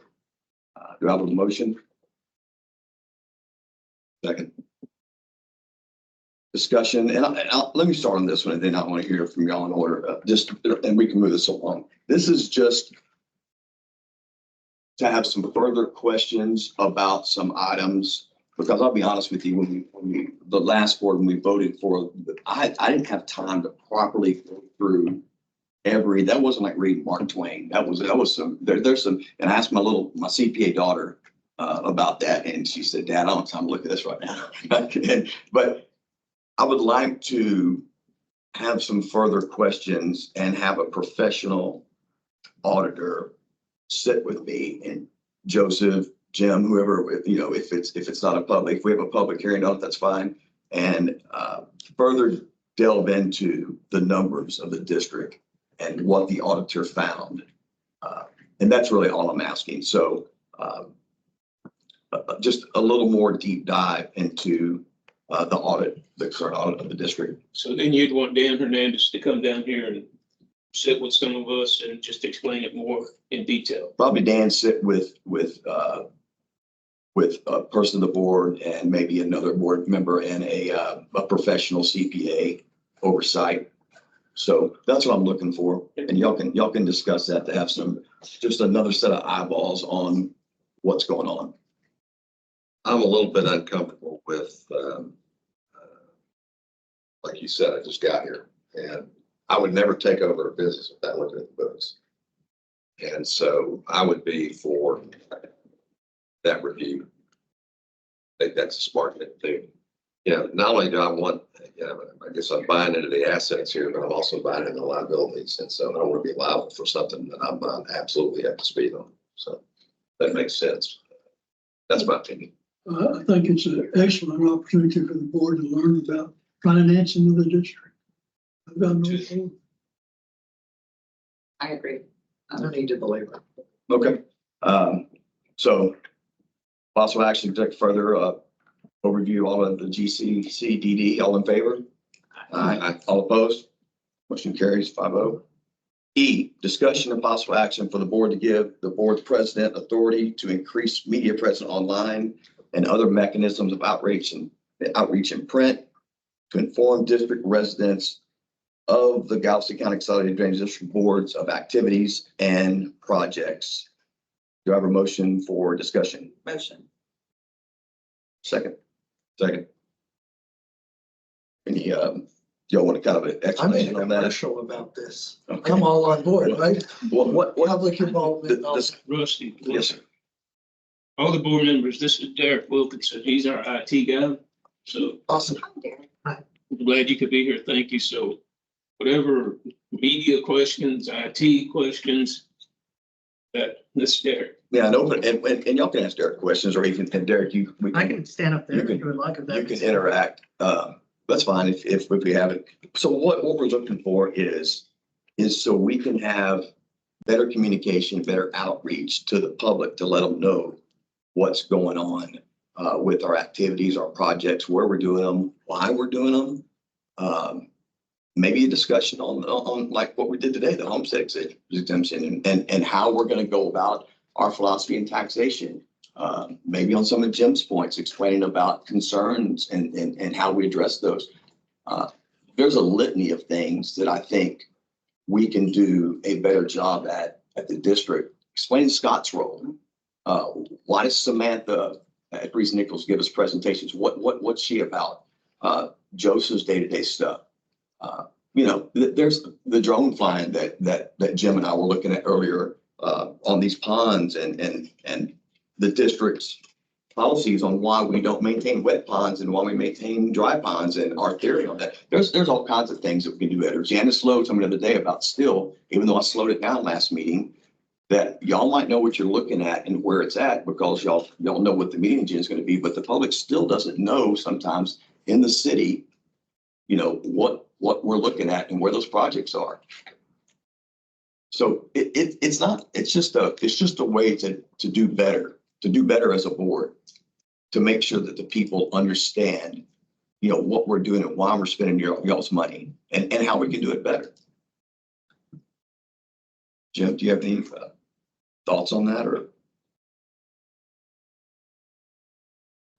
Do I have a motion? Second. Discussion, and let me start on this one, and then I want to hear from y'all in order. And we can move this along. This is just to have some further questions about some items, because I'll be honest with you, the last board, when we voted for, I didn't have time to properly go through that wasn't like reading Mark Twain. That was some, there's some, and I asked my CPA daughter about that, and she said, Dad, I don't have time to look at this right now. But I would like to have some further questions and have a professional auditor sit with me, and Joseph, Jim, whoever, if it's not a public, if we have a public hearing on it, that's fine. And further delve into the numbers of the district and what the auditor found. And that's really all I'm asking. So just a little more deep dive into the current audit of the district. So then you'd want Dan Hernandez to come down here and sit with some of us and just explain it more in detail. Probably Dan sit with a person of the board and maybe another board member and a professional CPA oversight. So that's what I'm looking for. And y'all can discuss that to have just another set of eyeballs on what's going on. I'm a little bit uncomfortable with, like you said, I just got here, and I would never take over a business if that wasn't in the books. And so I would be for that review. I think that's a smart thing to do. You know, not only do I want, you know, I guess I'm buying into the assets here, but I'm also buying into the liabilities. And so I don't want to be liable for something that I'm not absolutely up to speed on. So that makes sense. That's my opinion. I think it's an excellent opportunity for the board to learn about financing of the district. I've got no problem. I agree. No need to belabor. Okay. So possible action to take further, overview all of the GCCDD, all in favor? Aye. All opposed? Motion carries 5-0. E, discussion and possible action for the board to give the board's president authority to increase media presence online and other mechanisms of outreach and print to inform district residents of the Galveston County Consolidated Drainage District boards of activities and projects. Do I have a motion for discussion? Motion. Second. Any, y'all want to kind of an I made explanation a on that? commercial about this. Okay. I'm all on board, right? What, Public involvement. this, Rusty. yes, sir. All the board members, this is Derek Wilkinson. He's our IT guy. So Awesome. I'm glad you could be here. Thank you. So whatever media questions, IT questions, this is Derek. Yeah, and open, and y'all can ask Derek questions, or even, and Derek, we I can, can stand up there You if can- you would like. if you that can makes- interact. That's fine if we have it. So what we're looking for is so we can have better communication, better outreach to the public to let them know what's going on with our activities, our projects, where we're doing them, why we're doing them. Maybe a discussion on like what we did today, the homestead exemption, and how we're going to go about our philosophy in taxation. Maybe on some of Jim's points, explaining about concerns and how we address those. There's a litany of things that I think we can do a better job at the district. Explain Scott's role. Why does Samantha at Reese Nichols give us presentations? What's she about? Joseph's day-to-day stuff. You know, there's the drone flying that Jim and I were looking at earlier on these ponds and the district's policies on why we don't maintain wet ponds and why we maintain dry ponds and our theory on that. There's all kinds of things that we can do better. Janice Slow told me the other day about still, even though I slowed it down last meeting, that y'all might know what you're looking at and where it's at because y'all know what the meeting agenda is going to be, but the public still doesn't know sometimes in the city, you know, what we're looking at and where those projects are. So it's just a way to do better as a board, to make sure that the people understand, you know, what we're doing and why we're spending y'all's money and how we can do it better. Jim, do you have any thoughts on that, or?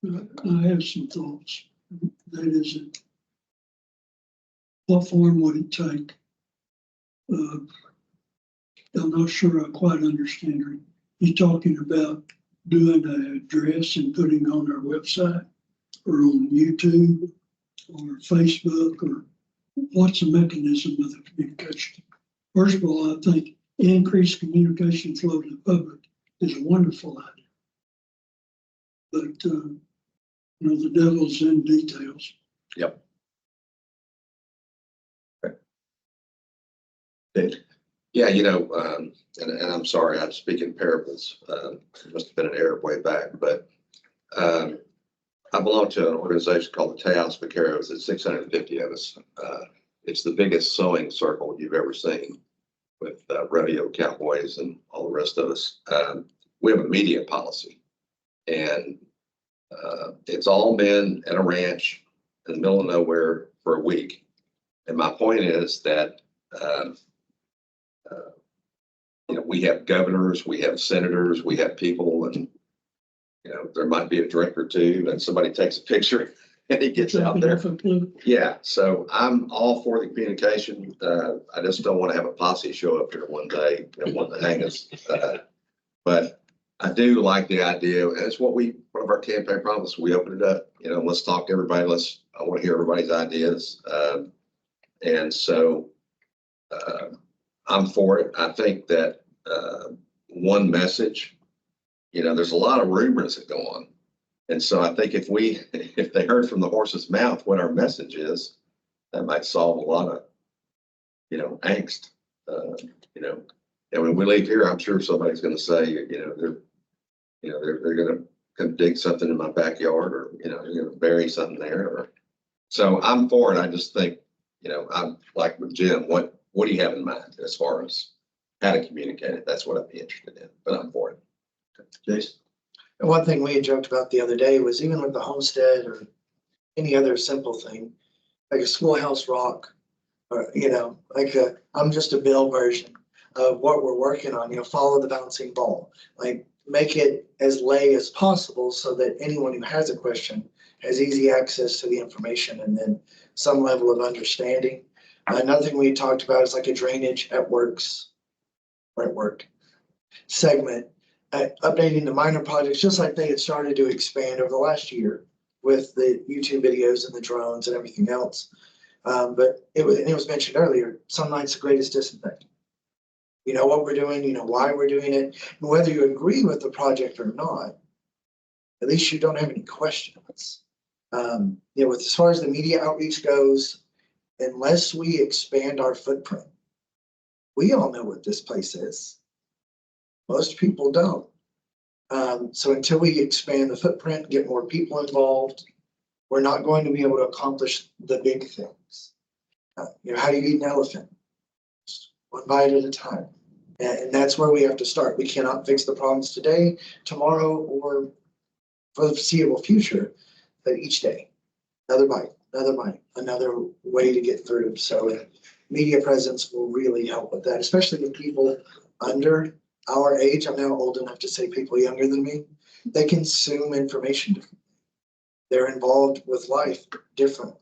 I have some thoughts. That is, what form would it take? I'm not sure I quite understand her. You're talking about doing an address and putting on our website or on YouTube or Facebook, or what's the mechanism of the communication? First of all, I think increased communication flow to the public is a wonderful idea. But, you know, the devil's in details. Yep. Okay. Yeah, you know, and I'm sorry, I'm speaking parables. It must have been an error way back, but I belong to an organization called the Tejas Vaqueros. It's 650 of us. It's the biggest sewing circle you've ever seen, with rodeo cowboys and all the rest of us. We have a media policy, and it's all been at a ranch in the middle of nowhere for a week. And my point is that you know, we have governors, we have senators, we have people, and you know, there might be a drink or two, and somebody takes a picture and it gets out there. Yeah, so I'm all for the communication. I just don't want to have a posse show up here one day and want to hang us. But I do like the idea, and it's one of our campaign promises. We open it up, you know, let's talk to everybody. I want to hear everybody's ideas. And so I'm for it. I think that one message, there's a lot of rumors that go on. And so I think if they heard from the horse's mouth what our message is, that might solve a lot of, angst. And when we leave here, I'm sure somebody's going to say, they're going to come dig something in my backyard, or, they're going to bury something there. So I'm for it. I just think, I'm like with Jim, what do you have in mind as far as how to communicate it? That's what I'd be interested in, but I'm for it. Jason? And one thing we had joked about the other day was even with the homestead or any other simple thing, like a schoolhouse rock, or, I'm just a Bill version of what we're working on, follow the bouncing ball. Like, make it as lay as possible so that anyone who has a question has easy access to the information and then some level of understanding. Another thing we talked about is like a drainage at works, or at work segment, updating the minor projects, just like they had started to expand over the last year with the YouTube videos and the drones and everything else. But it was mentioned earlier, sunlight's the greatest disinfectant. You know what we're doing, why we're doing it, and whether you agree with the project or not, at least you don't have any questions. With as far as the media outreach goes, unless we expand our footprint, we all know what this place is. Most people don't. So until we expand the footprint, get more people involved, we're not going to be able to accomplish the big things. How do you eat an elephant? One bite at a time. And that's where we have to start. We cannot fix the problems today, tomorrow, or for the foreseeable future, but each day, another bite, another way to get through them. So media presence will really help with that, especially with people under our age. I'm now old enough to say people younger than me. They consume information differently. They're involved with life differently.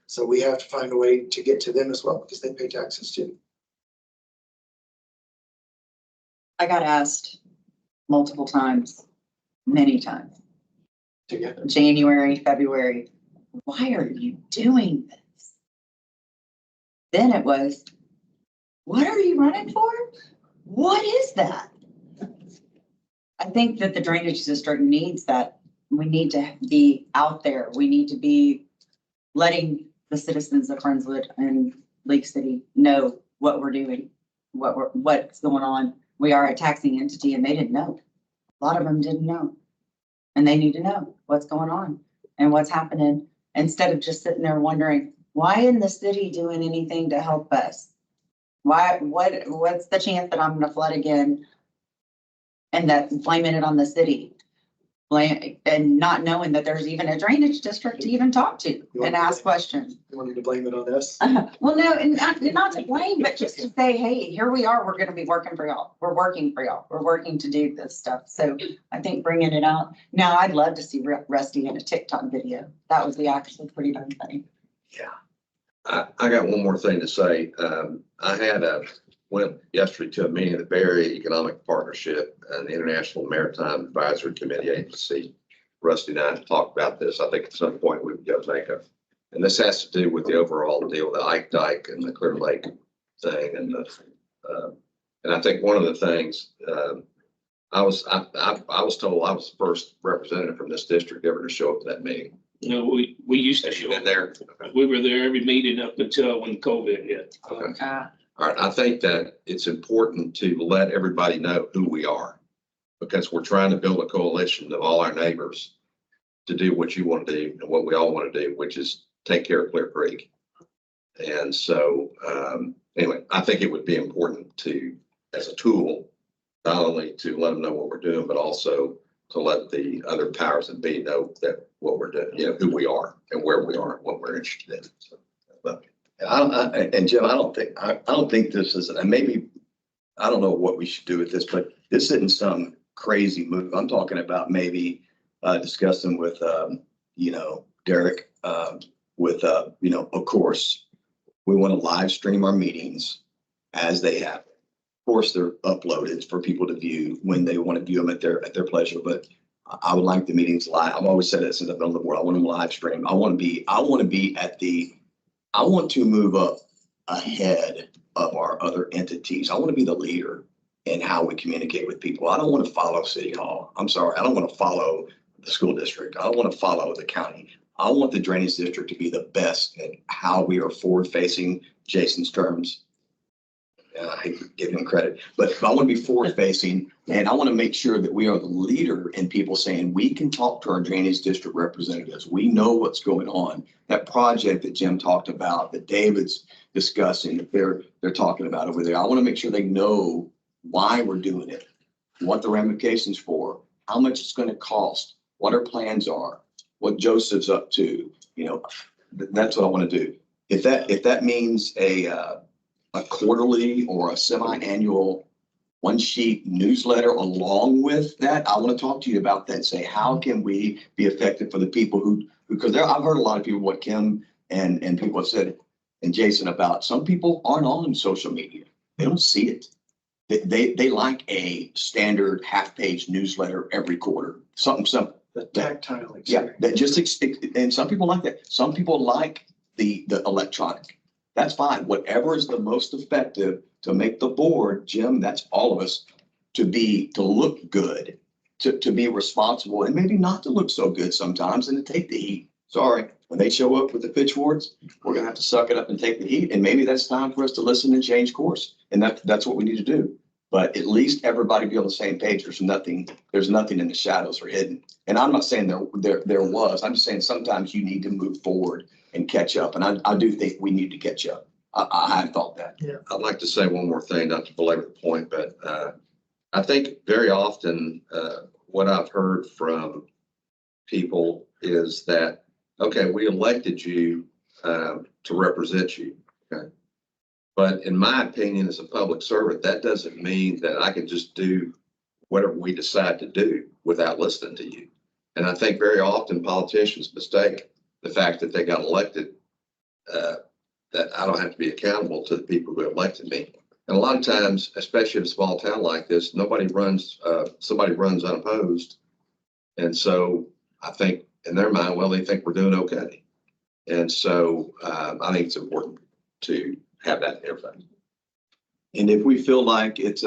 So we have to find a way to get to them as well because they pay taxes too. I got asked multiple times, many times, Together. January, February, why are you doing this? Then it was, what are you running for? What is that? I think that the drainage district needs that. We need to be out there. We need to be letting the citizens of Friendswood and Lake City know what we're doing, what's going on. We are a taxing entity and they didn't know. A lot of them didn't know. And they need to know what's going on and what's happening instead of just sitting there wondering, why isn't the city doing anything to help us? What's the chance that I'm gonna flood again? And that's blaming it on the city. And not knowing that there's even a drainage district to even talk to and ask questions. You want me to blame it on us? Well, no, and not to blame, but just to say, hey, here we are. We're going to be working for y'all. We're working for y'all. We're working to do this stuff. So I think bringing it out. Now, I'd love to see Rusty in a TikTok video. That would be actually pretty darn funny. Yeah. I got one more thing to say. I went yesterday to a meeting of the Bay Area Economic Partnership and the International Maritime Advisory Committee agency. Rusty and I talked about this. I think at some point we would go make and this has to do with the overall deal, the Ike Dike and the Clear Lake thing. And I think one of the things I was told I was the first representative from this district ever to show up to that meeting. We used to Have you show been up. there? We were there every meeting up until when COVID hit. Okay. All right, I think that it's important to let everybody know who we are because we're trying to build a coalition of all our neighbors to do what you want to do and what we all want to do, which is take care of Clear Creek. And so, anyway, I think it would be important to, as a tool, not only to let them know what we're doing, but also to let the other powers that be know that what we're doing, who we are and where we are and what we're interested in. So, And Jim, I don't think this is, and maybe, I don't know what we should do with this, but this isn't some crazy move. I'm talking about maybe discussing with, Derek, of course, we want to live stream our meetings as they happen. Of course, they're uploaded for people to view when they want to view them at their pleasure, but I would like the meetings live. I've always said it since I've been on the board. I want them live stream. I want to move up ahead of our other entities. I want to be the leader in how we communicate with people. I don't want to follow City Hall. I'm sorry. I don't want to follow the school district. I don't want to follow the county. I want the drainage district to be the best at how we are forward facing. Jason's terms. I hate to give him credit, but I want to be forward facing, and I want to make sure that we are the leader in people saying we can talk to our drainage district representatives. We know what's going on. That project that Jim talked about, that David's discussing, that they're talking about over there. I want to make sure they know why we're doing it, what the ramifications for, how much it's going to cost, what our plans are, what Joseph's up to. You know, that's what I want to do. If that means a quarterly or a semi-annual one-sheet newsletter along with that, I want to talk to you about that. Say, how can we be effective for the people who because I've heard a lot of people, what Kim and people have said, and Jason, about some people aren't on social media. They don't see it. They like a standard half-page newsletter every quarter, something simple. The tactile Yeah, experience. that just, and some people like that. Some people like the electronic. That's fine. Whatever is the most effective to make the board, Jim, that's all of us, to look good, to be responsible, and maybe not to look so good sometimes and to take the heat. Sorry, when they show up with the pitchforks, we're gonna have to suck it up and take the heat. And maybe that's time for us to listen and change course. And that's what we need to do. But at least everybody be on the same page. There's nothing in the shadows or hidden. And I'm not saying there was. I'm just saying sometimes you need to move forward and catch up. And I do think we need to catch up. I have thought that. Yeah. I'd like to say one more thing, not to belabor the point, but I think very often what I've heard from people is that, okay, we elected you to represent you. Okay. But in my opinion, as a public servant, that doesn't mean that I can just do whatever we decide to do without listening to you. And I think very often politicians mistake the fact that they got elected, that I don't have to be accountable to the people who elected me. And a lot of times, especially in a small town like this, somebody runs unopposed. And so I think in their mind, well, they think we're doing okay. And so I think it's important to have that in everything. And if we feel like it's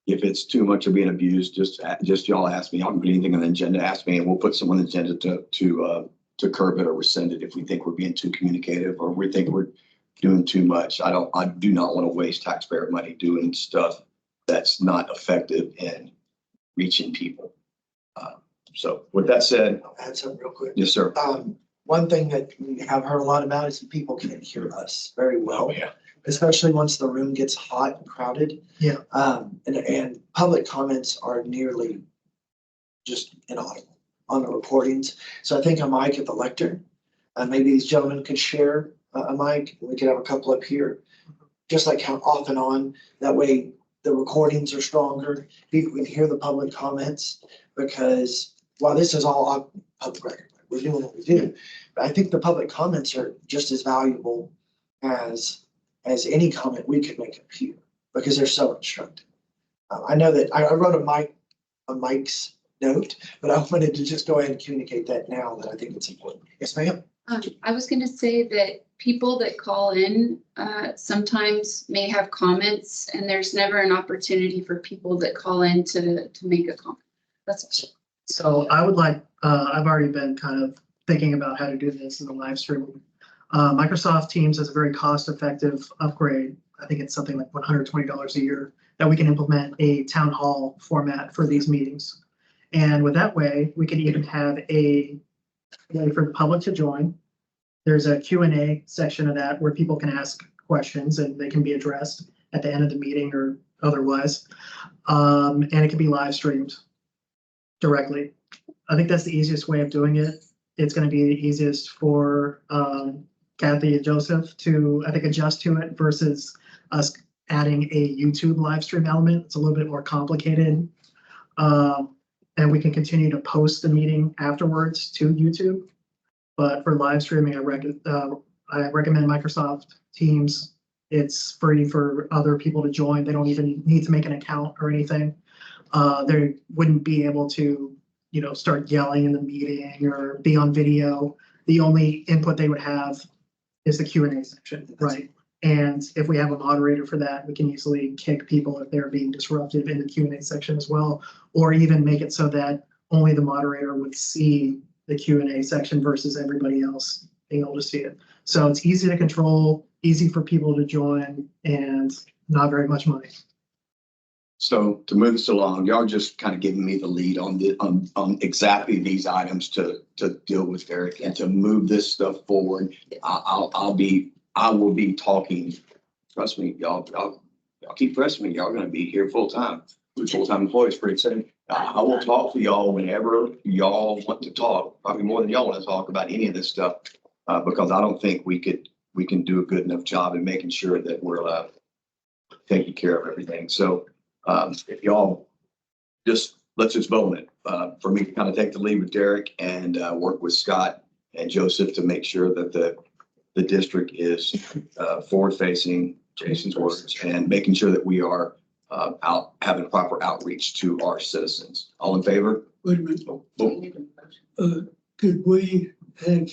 if it's too much or being abused, just y'all ask me. I'll put anything on the agenda, ask me, and we'll put someone on the agenda to curb it or rescind it if we think we're being too communicative or we think we're doing too much. I do not want to waste taxpayer money doing stuff that's not effective in reaching people. So with that said, I'll add something real quick. yes, sir. One thing that we have heard a lot about is that people can't hear us very well, yeah. especially once the room gets hot and crowded. Yeah. And public comments are nearly just inaudible on the recordings. So I think a mic at the lectern, maybe these gentlemen could share a mic. We could have a couple up here, just like how off and on. That way the recordings are stronger. People can hear the public comments, because while this is all on public record, we're doing what we do. But I think the public comments are just as valuable as any comment we could make up here, because they're so instructive. I know that I wrote a Mike's note, but I wanted to just go ahead and communicate that now, that I think it's important. Yes, ma'am. I was going to say that people that call in sometimes may have comments, and there's never an opportunity for people that call in to make a comment. That's all. So I would like, I've already been kind of thinking about how to do this in the live streaming. Microsoft Teams is a very cost-effective upgrade. I think it's something like $120 a year that we can implement a town hall format for these meetings. And with that way, we could even have a way for the public to join. There's a Q&A section of that where people can ask questions and they can be addressed at the end of the meeting or otherwise. And it can be live streamed directly. I think that's the easiest way of doing it. It's going to be the easiest for Kathy and Joseph to, I think, adjust to it versus us adding a YouTube live stream element. It's a little bit more complicated. And we can continue to post the meeting afterwards to YouTube. But for live streaming, I recommend Microsoft Teams. It's free for other people to join. They don't even need to make an account or anything. They wouldn't be able to, start yelling in the meeting or be on video. The only input they would have is the Q&A section, right? And if we have a moderator for that, we can easily kick people if they're being disruptive in the Q&A section as well, or even make it so that only the moderator would see the Q&A section versus everybody else being able to see it. So it's easy to control, easy for people to join, and not very much money. So to move this along, y'all just kind of giving me the lead on on exactly these items to deal with Derek and to move this stuff forward. I will be talking, trust me, y'all keep pressing me. Y'all gonna be here full time, full-time employees pretty soon. I will talk to y'all whenever y'all want to talk, probably more than y'all want to talk about any of this stuff. Because I don't think we can do a good enough job in making sure that we're taking care of everything. So if y'all let's just vote on it. For me to kind of take the lead with Derek and work with Scott and Joseph to make sure that the district is forward-facing, Jason's words, and making sure that we are out having proper outreach to our citizens. All in favor? Wait a minute. Could we have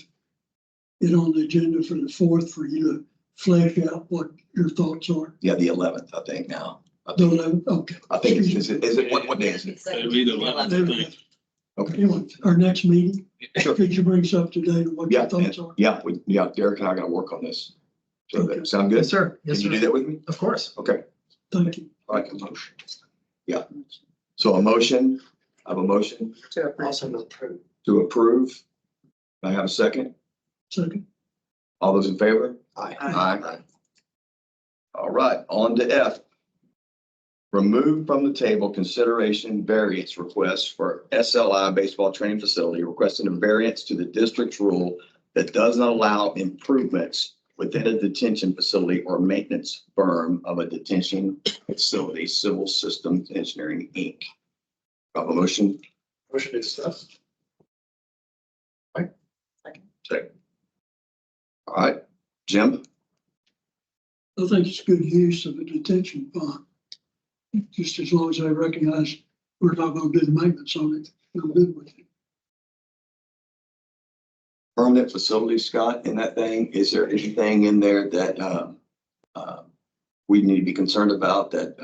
it on the agenda for the 4th for you to flesh out what your thoughts are? Yeah, the 11th, I think now. The 11th, okay. I think is it what day is it? It'll be the 11th, I think. Okay. Anyway, our next meeting, Sure. could you bring us up to date on what your Yeah, thoughts are? yeah, Derek and I are gonna work on this. So that sound good? Yes, sir. Can Yes, you do sir. that with me? Of course. Okay, Thank you. all right, motion. Yeah. So I have a motion Also approved. to approve. Can I have a second? Second. All those in favor? Aye. Aye. All right, on to F. Remove from the table consideration variance request for SLI baseball training facility, requesting a variance to the district's rule that does not allow improvements within a detention facility or maintenance firm of a detention facility, Civil Systems Engineering, Inc. Have a motion? Motion to discuss. Second. All right, Jim? I think it's good use of a detention pond. Just as long as they recognize we're not gonna do the maintenance on it, I'm good with it. Permanent facility, Scott, in that thing, is there anything in there that we need to be concerned about that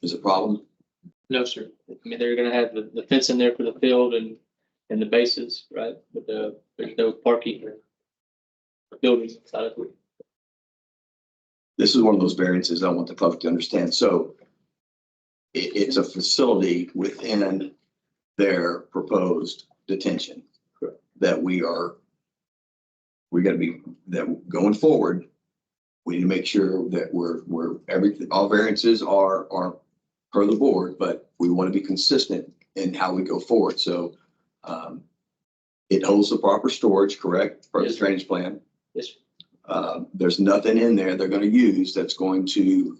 is a problem? No, sir. I mean, they're gonna have the fence in there for the field and the bases, right? But there's no parking or buildings inside of it. This is one of those variances I want the public to understand. So it's a facility within their proposed detention that we gotta be, that going forward, we need to make sure that we're everything, all variances are per the board, but we want to be consistent in how we go forward. So it holds the proper storage, correct, for the Yes. drainage plan. Yes, There's nothing in there they're gonna use that's going to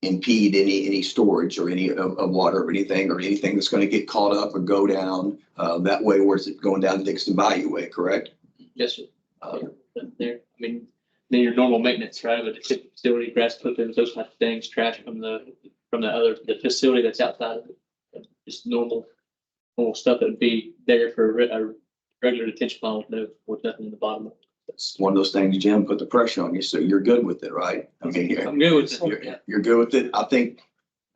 impede any storage or any of water or anything that's gonna get caught up or go down that way. Where's it going down Dixon Bayou way, correct? yes, sir. There, I mean, then your normal maintenance, right? But the facility, grass clippings, those types of things, trash from the the facility that's outside of it. Just normal stuff that would be there for a regular detention pond with nothing in the bottom of it. It's one of those things, Jim, put the pressure on you, so you're good with it, right? I mean, I'm good with it. you're good with it. I think,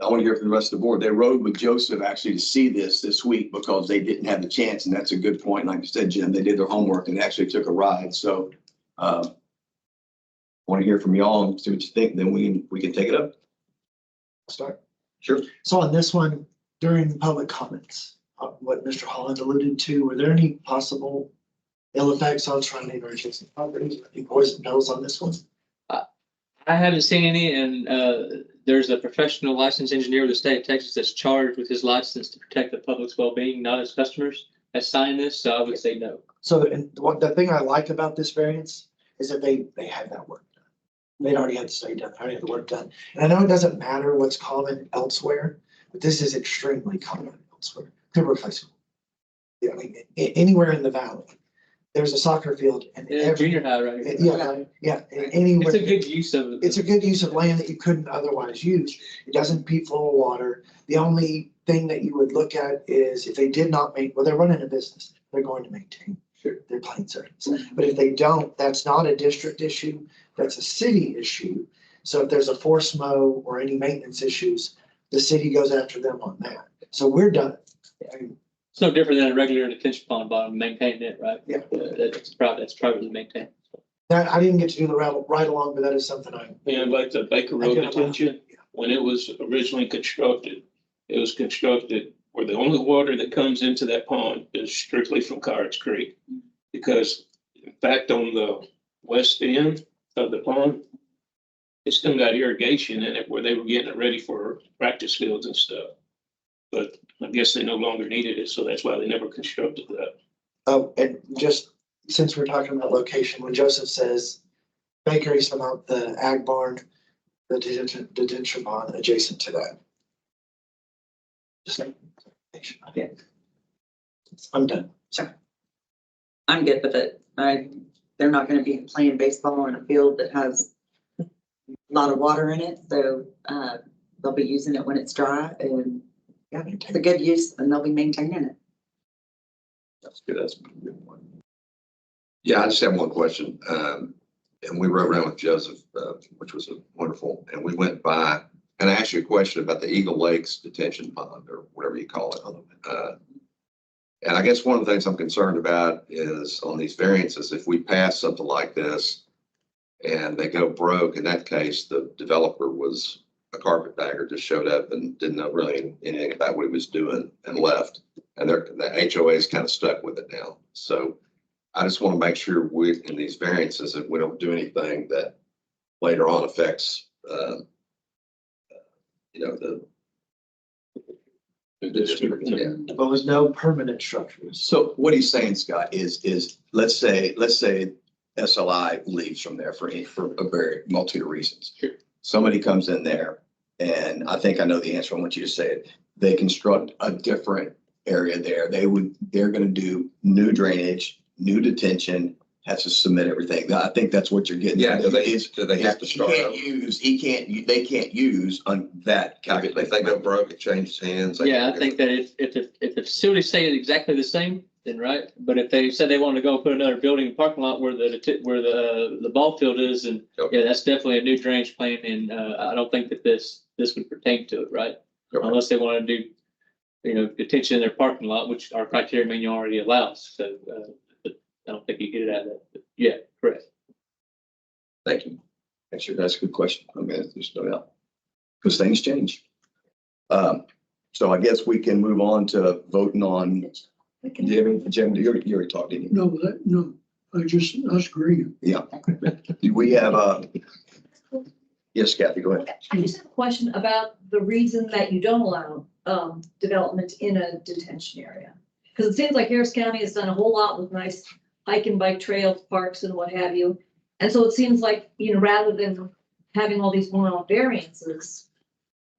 I want to hear from the rest of the board. They rode with Joseph actually to see this week because they didn't have the chance, and that's a good point. Like you said, Jim, they did their homework and actually took a ride, so want to hear from y'all and see what you think, then we can take it up. Start. Sure. So on this one, during the public comments, what Mr. Holland alluded to, were there any possible ill effects on surrounding or adjacent properties? Any poison pills on this one? I haven't seen any, and there's a professional licensed engineer with the state of Texas that's charged with his license to protect the public's well-being, not his customers, has signed this, so I would say no. So, and the thing I like about this variance is that they had that work done. They'd already had the study done, already had the work done. And I know it doesn't matter what's common elsewhere, but this is extremely common elsewhere. Clearbrook High School. Yeah, I mean, anywhere in the valley, there's a soccer field and Junior high, right? Yeah, anywhere. It's a good use of it. It's a good use of land that you couldn't otherwise use. It doesn't impede flow of water. The only thing that you would look at is if they did not well, they're running a business, they're going to maintain their plane surface. But if they don't, that's not a district issue. That's a city issue. So if there's a force mow or any maintenance issues, the city goes after them on that. So we're done. I mean, It's no different than a regular detention pond bottom, maintaining it, right? Yeah. That's privately maintained. that, I didn't get to do the ride along, but that is something And like the Baker Road I can- detention, when it was originally constructed, it was constructed where the only water that comes into that pond is strictly from Cards Creek. Because in fact, on the west end of the pond, it still got irrigation in it where they were getting it ready for practice fields and stuff. But I guess they no longer needed it, so that's why they never constructed that. Oh, and just since we're talking about location, when Joseph says Baker, he's talking about the ag barn, the detention pond adjacent to that. Just like, Yeah. I'm done. I'm good with it. They're not gonna be playing baseball in a field that has a lot of water in it, so, they'll be using it when it's dry and, yeah, it's a good use and they'll be maintaining it. That's good. That's a good one. Yeah, I just have one question. And we rode around with Joseph, which was wonderful. And we went by, and I asked you a question about the Eagle Lakes detention pond or whatever you call it. And I guess one of the things I'm concerned about is on these variances, if we pass something like this and they go broke, in that case, the developer was a carpetbagger, just showed up and didn't know really anything about what he was doing and left. And the HOA is kind of stuck with it now. So I just want to make sure we, in these variances, that we don't do anything that later on affects, the district. Yeah. But with no permanent structures. So what he's saying, Scott, is let's say SLI leaves from there for a very multitude of reasons. Sure. Somebody comes in there, and I think I know the answer. I want you to say it. They construct a different area there. They're gonna do new drainage, new detention, has to submit everything. I think that's what you're getting. Yeah, at. do they Is have to start over? They can't use on that calculation. If they go broke, it changes hands. Yeah, I think that if the facility stayed exactly the same, then right. But if they said they wanted to go put another building and parking lot where the ball field is, and yeah, that's definitely a new drainage plan. And I don't think that this would pertain to it, right? Okay. Unless they want to do, detention in their parking lot, which our criteria manual already allows. So but I don't think you get it out of that. But yeah, correct. Thank you. Actually, that's a good question. I mean, there's no doubt. Because things change. So I guess we can move on to voting on, Jim, you already talked, didn't you? No, I was agreeing. Yeah. Do we have yes, Kathy, go ahead. I just have a question about the reason that you don't allow development in a detention area. Because it seems like Harris County has done a whole lot with nice hike and bike trails, parks and what have you. And so it seems like, rather than having all these one-off variances,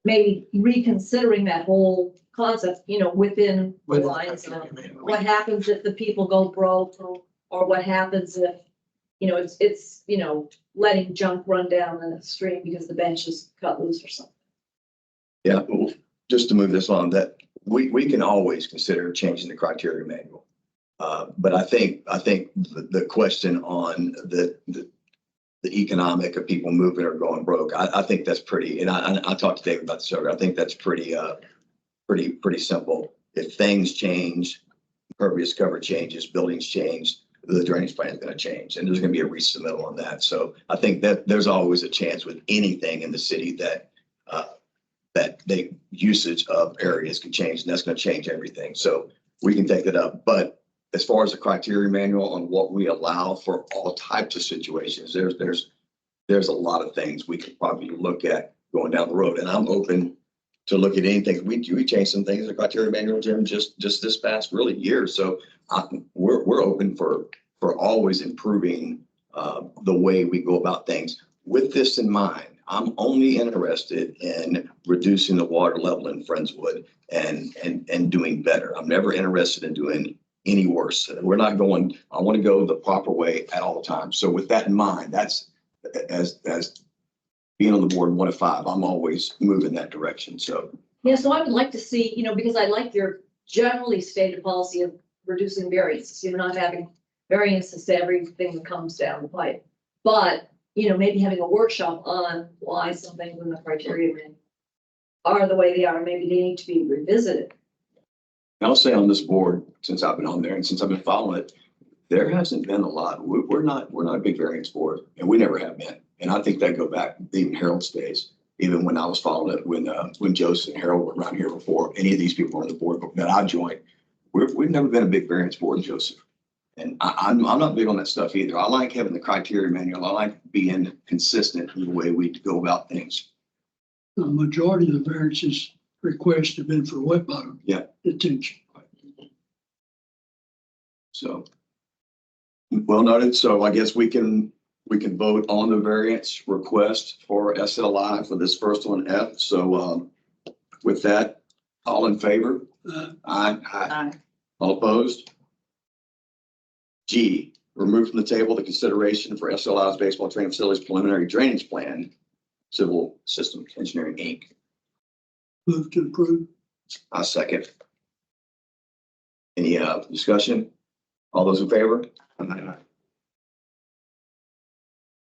maybe reconsidering that whole concept, within the lines of what happens if the people go broke, or what happens if, it's letting junk run down in the stream because the bench is cut loose or something. Yeah, well, just to move this on, that we can always consider changing the criteria manual. But I think the question on the economic of people moving or going broke, I think that's pretty, and I talked to David about this earlier. I think that's pretty simple. If things change, impervious cover changes, buildings change, the drainage plan is going to change, and there's going to be a resubmittal on that. So I think that there's always a chance with anything in the city that the usage of areas can change, and that's going to change everything. So we can take that up. But as far as the criteria manual on what we allow for all types of situations, there's a lot of things we could probably look at going down the road. And I'm open to look at anything. We changed some things in the criteria manual, Jim, just this past really year. So we're open for always improving the way we go about things. With this in mind, I'm only interested in reducing the water level in Friendswood and doing better. I'm never interested in doing any worse. We're not going, I want to go the proper way at all times. So with that in mind, that's as being on the board 1 of 5, I'm always moving that direction. So Yeah, so I would like to see, because I like your generally stated policy of reducing variances, not having variances to everything that comes down the pipe. But maybe having a workshop on why some things in the criteria are the way they are, maybe they need to be revisited. I'll say on this board, since I've been on there and since I've been following it, there hasn't been a lot. We're not a big variance board, and we never have been. And I think that go back even Harold's days, even when I was following it, when Joseph and Harold were around here before any of these people were on the board that I joined. We've never been a big variance board, Joseph. And I'm not big on that stuff either. I like having the criteria manual. I like being consistent in the way we go about things. The majority of the variances requests have been for wet bottom. Yeah. Detention. So, well noted. So I guess we can vote on the variance request for SLI for this first one, F. So with that, all in favor? Aye. Aye. All opposed? G, remove from the table the consideration for SLI's baseball training facilities preliminary drainage plan, Civil Systems Engineering, Inc. Move to approve. I second. Any discussion? All those in favor? Aye.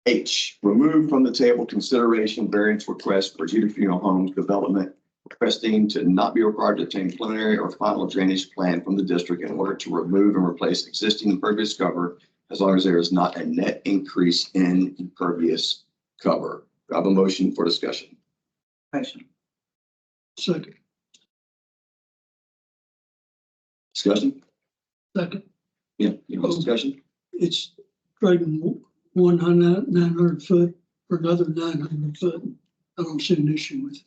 H, remove from the table consideration variance request for Judy Funeral Homes Development requesting to not be required to obtain preliminary or final drainage plan from the district in order to remove and replace existing impervious cover as long as there is not a net increase in impervious cover. Do I have a motion for discussion? Motion. Second. Discussion? Second. Yeah, you want discussion? It's trading 900 foot for another 900 foot. I don't see an issue with it.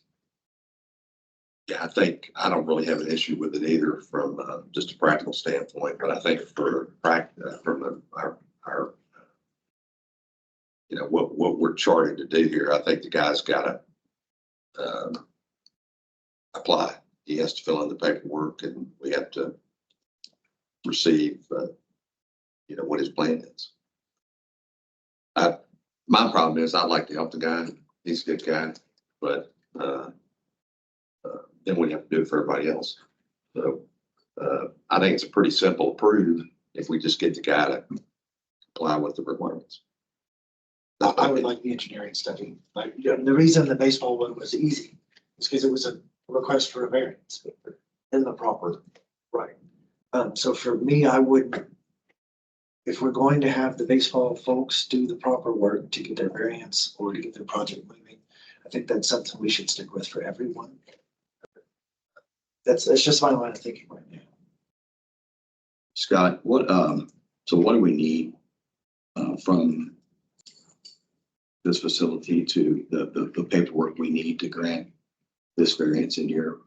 Yeah, I think I don't really have an issue with it either from just a practical standpoint, but I think for from our what we're charted to do here, I think the guy's got to apply. He has to fill in the paperwork, and we have to receive what his plan is. My problem is I'd like to help the guy. He's a good guy, but then we have to do it for everybody else. So I think it's a pretty simple approve if we just get the guy to comply with the requirements. I would like the engineering study. Like, the reason the baseball one was easy is because it was a request for a variance in the proper right. So for me, I would, if we're going to have the baseball folks do the proper work to get their variance or to get their project moving, I think that's something we should stick with for everyone. That's just my line of thinking right now. Scott, so what do we need from this facility to the paperwork we need to grant this variance in your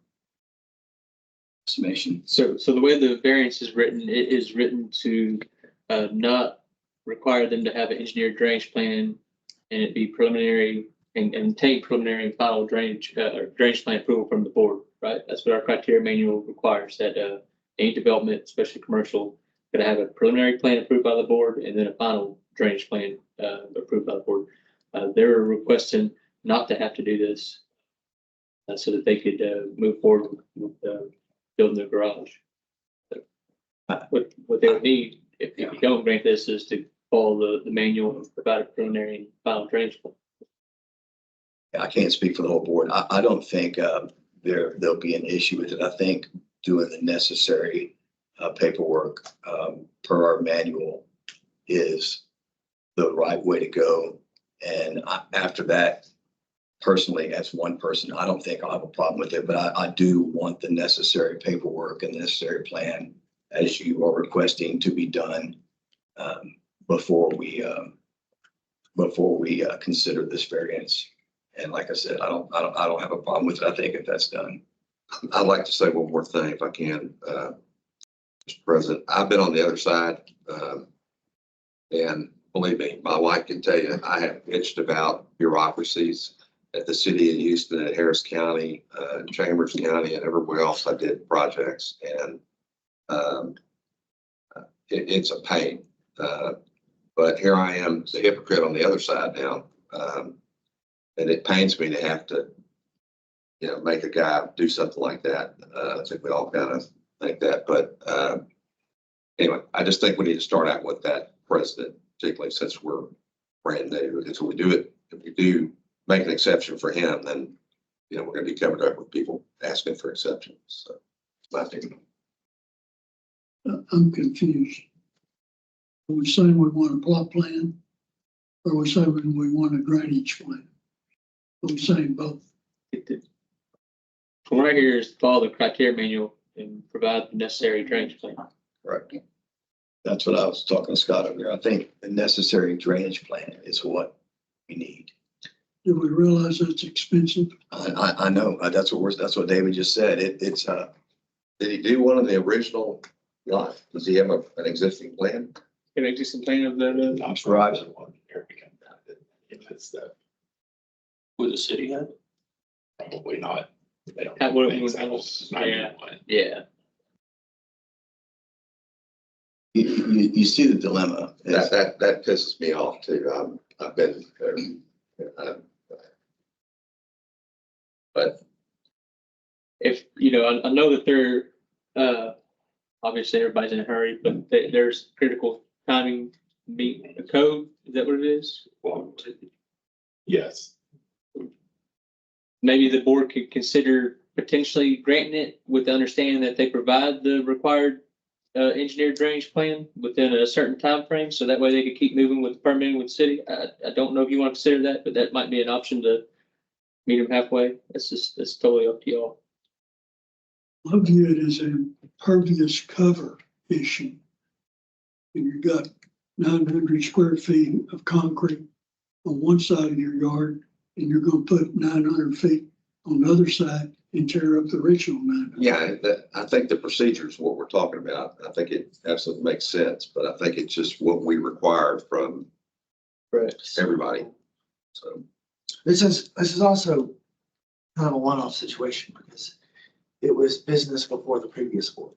estimation? So the way the variance is written, it is written to not require them to have an engineered drainage plan and it be preliminary and take preliminary and final drainage plan approval from the board, right? That's what our criteria manual requires, that any development, especially commercial, got to have a preliminary plan approved by the board and then a final drainage plan approved by the board. They're requesting not to have to do this so that they could move forward with building their garage. What they would need, if you don't grant this, is to follow the manual and provide a preliminary and final drainage plan. I can't speak for the whole board. I don't think there'll be an issue with it. I think doing the necessary paperwork per our manual is the right way to go. And after that, personally, as one person, I don't think I'll have a problem with it, but I do want the necessary paperwork and the necessary plan as you are requesting to be done before we consider this variance. And like I said, I don't have a problem with it. I think if that's done. I'd like to say one more thing if I can, Mr. President. I've been on the other side, and believe me, my wife can tell you, I have bitched about bureaucracies at the city of Houston, at Harris County, Chambers County, and everywhere else I did projects. And it's a pain. But here I am, the hypocrite on the other side now. And it pains me to have to, make a guy do something like that. I think we all kind of think that. But anyway, I just think we need to start out with that precedent, particularly since we're brand new. And so we do it, if we do make an exception for him, then, you know, we're gonna be covered up with people asking for exceptions. So my opinion. I'm confused. Are we saying we want a plot plan? Or are we saying we want a drainage plan? Are we saying both? From right here is follow the criteria manual and provide the necessary drainage plan. Right. That's what I was talking to Scott over there. I think the necessary drainage plan is what we need. Do we realize that's expensive? I know, that's what David just said. It's, Did he do one of the original lot? Does he have an existing plan? Can I do some plan of the, I'm surprised. If it's the, With the city had. probably not. They don't That have would- things else, not yeah. one. yeah, You see the dilemma. That pisses me off too. I've been there. But if, you know, I know that they're, obviously everybody's in a hurry, but there's critical timing to meet the code. Is that what it is? Well, yes, Maybe the board could consider potentially granting it with the understanding that they provide the required engineered drainage plan within a certain time frame, so that way they could keep moving with permitting with the city. I don't know if you want to consider that, but that might be an option to meet them halfway. It's totally up to y'all. I view it as an impervious cover issue. And you've got 900 square feet of concrete on one side of your yard, and you're gonna put 900 feet on the other side and tear up the original 900. yeah, I think the procedure is what we're talking about. I think it absolutely makes sense, but I think it's just what we require from everybody. So. This is also kind of a one-off situation because it was business before the previous board.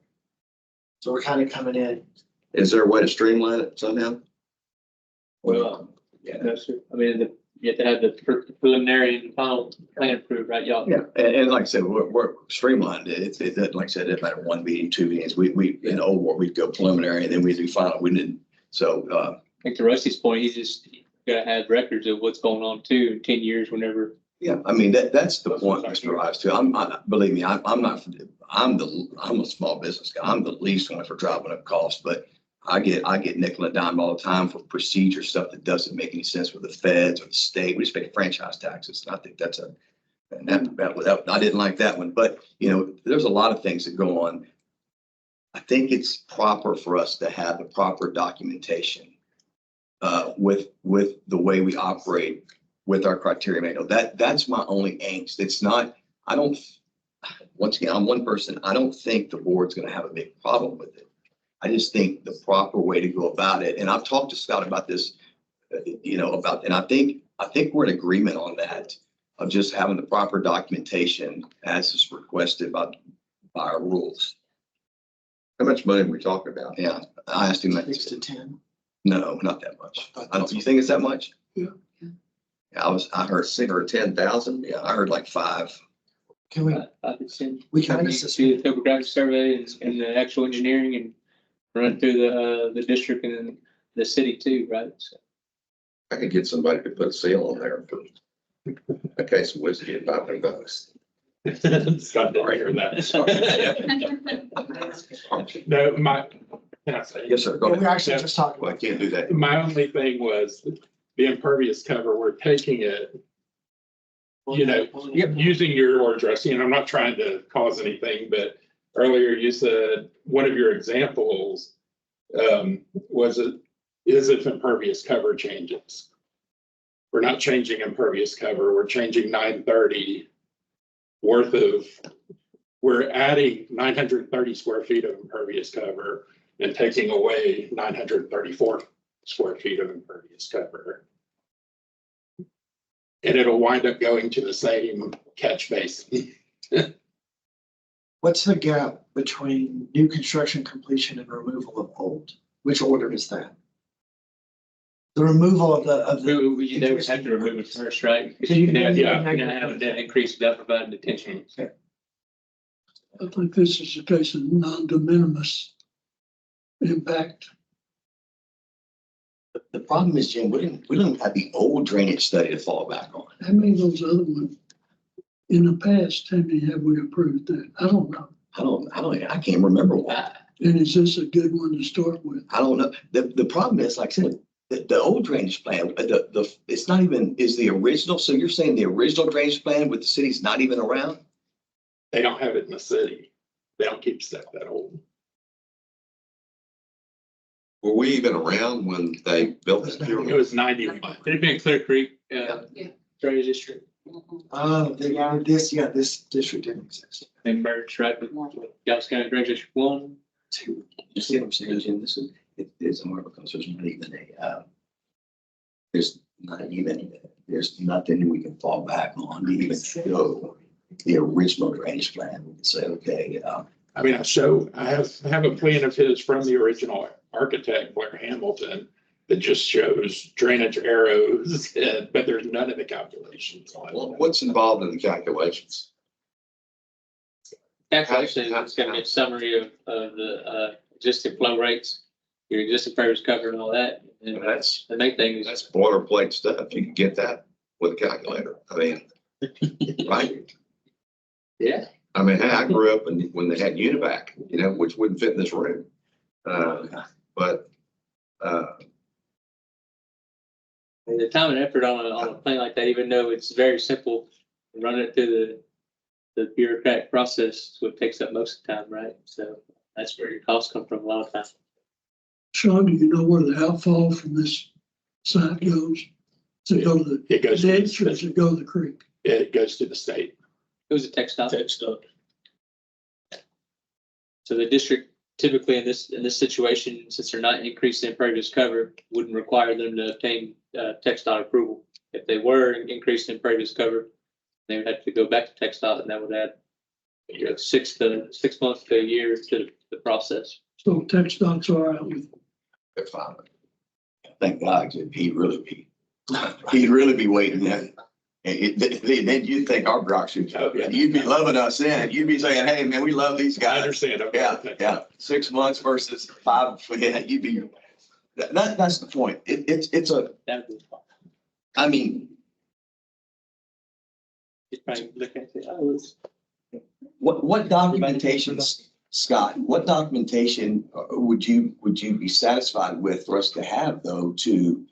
So we're kind of coming in. Is there a way to streamline it somehow? Well, yeah, that's true. I mean, you have to have the preliminary and final plan approved, right, y'all? Yeah, and like I said, we're streamlined. It doesn't, like I said, it doesn't matter 1 meeting, 2 meetings. We in the old war, we'd go preliminary and then we do final. We didn't. So, I think to Rusty's point, you gotta have records of what's going on too in 10 years whenever. yeah, I mean, that's the point, Mr. Rice, too. Believe me, I'm a small business guy. I'm the least one for driving up costs, but I get nickel and dime all the time for procedure stuff that doesn't make any sense with the feds or the state. We just pay franchise taxes. And I think that's I didn't like that one, but you know, there's a lot of things that go on. I think it's proper for us to have the proper documentation with the way we operate with our criteria manual. That's my only angst. It's not, once again, I'm one person. I don't think the board's going to have a big problem with it. I just think the proper way to go about it, and I've talked to Scott about this, and I think we're in agreement on that, of just having the proper documentation as is requested by our rules. How much money are we talking about? Yeah, I asked him that. 6 to 10. No, not that much. I don't, you think it's that much? Yeah. Yeah, I heard 6 or 10,000? yeah, I heard like 5. Can we, I could send. we can Do the topographic survey and the actual engineering and run through the district and then the city too, right? So. I could get somebody to put a seal on there for a case of whiskey at $500. Scott didn't hear that. No, can I say? Yes, sir. Go Yeah, we ahead. actually just talked Well, I about. can't do that. My only thing was the impervious cover, we're taking it, using your word, Rusty, and I'm not trying to cause anything, but earlier you said one of your examples is if impervious cover changes. We're not changing impervious cover, we're changing 930 worth of, we're adding 930 square feet of impervious cover and taking away 934 square feet of impervious cover. And it'll wind up going to the same catch basin. What's the gap between new construction completion and removal of old? Which order is that? The removal of the. They would have to remove it first, right? So you can- You're gonna have a net increase without providing detention. I think this is a case of non-de minimis impact. the problem is, Jim, we don't have the old drainage study to fall back on. How many of those other ones in the past, how many have we approved that? I don't know. I can't remember why. And is this a good one to start with? I don't know. The problem is, like I said, the old drainage plan, it's not even, is the original, so you're saying the original drainage plan with the city's not even around? They don't have it in the city. They don't keep stuff that old. Were we even around when they built this? It was 91. It'd been Clear Creek, Yeah. drainage district. This district didn't exist. They merged right with Dallas County Drainage District 1. You see what I'm saying, Jim? It's hard because there's nothing we can fall back on to even show the original drainage plan. We can say, okay, I mean, I have a plan of his from the original architect, Blair Hamilton, that just shows drainage arrows, but there's none of the calculations on it. What's involved in the calculations? Actually, it's gonna be a summary of the existing flow rates, your existing impervious cover and all that. And That's the main thing is, That's boilerplate stuff. You can get that with a calculator. I mean, right? yeah, I mean, hey, I grew up when they had UNIVAC, which wouldn't fit in this room. But and the time and effort on a plan like that, even though it's very simple, run it through the bureaucratic process, what takes up most of the time, right? So that's where your costs come from a lot of times. Sean, do you know where the outfall from this site goes? Does it go to the It goes to ditch or does it go to the creek? It goes to the state. It was a tech stop. Tech stuff. So the district typically in this situation, since they're not increasing impervious cover, wouldn't require them to obtain TxDOT approval. If they were increasing impervious cover, they would have to go back to TxDOT, and that would add 6 months to a year to the process. So TxDOT's all right with it. they're fine. thank God, he'd really be waiting there. And then you'd think our bureaucracy, you'd be loving us then. You'd be saying, hey, man, we love these I guys. understand. Okay. Yeah. 6 months versus 5. Yeah, you'd be, that's the point. It's a, That would be fine. I mean, You'd probably look at it, oh, it's what documentation, Scott, what documentation would you be satisfied with for us to have though, to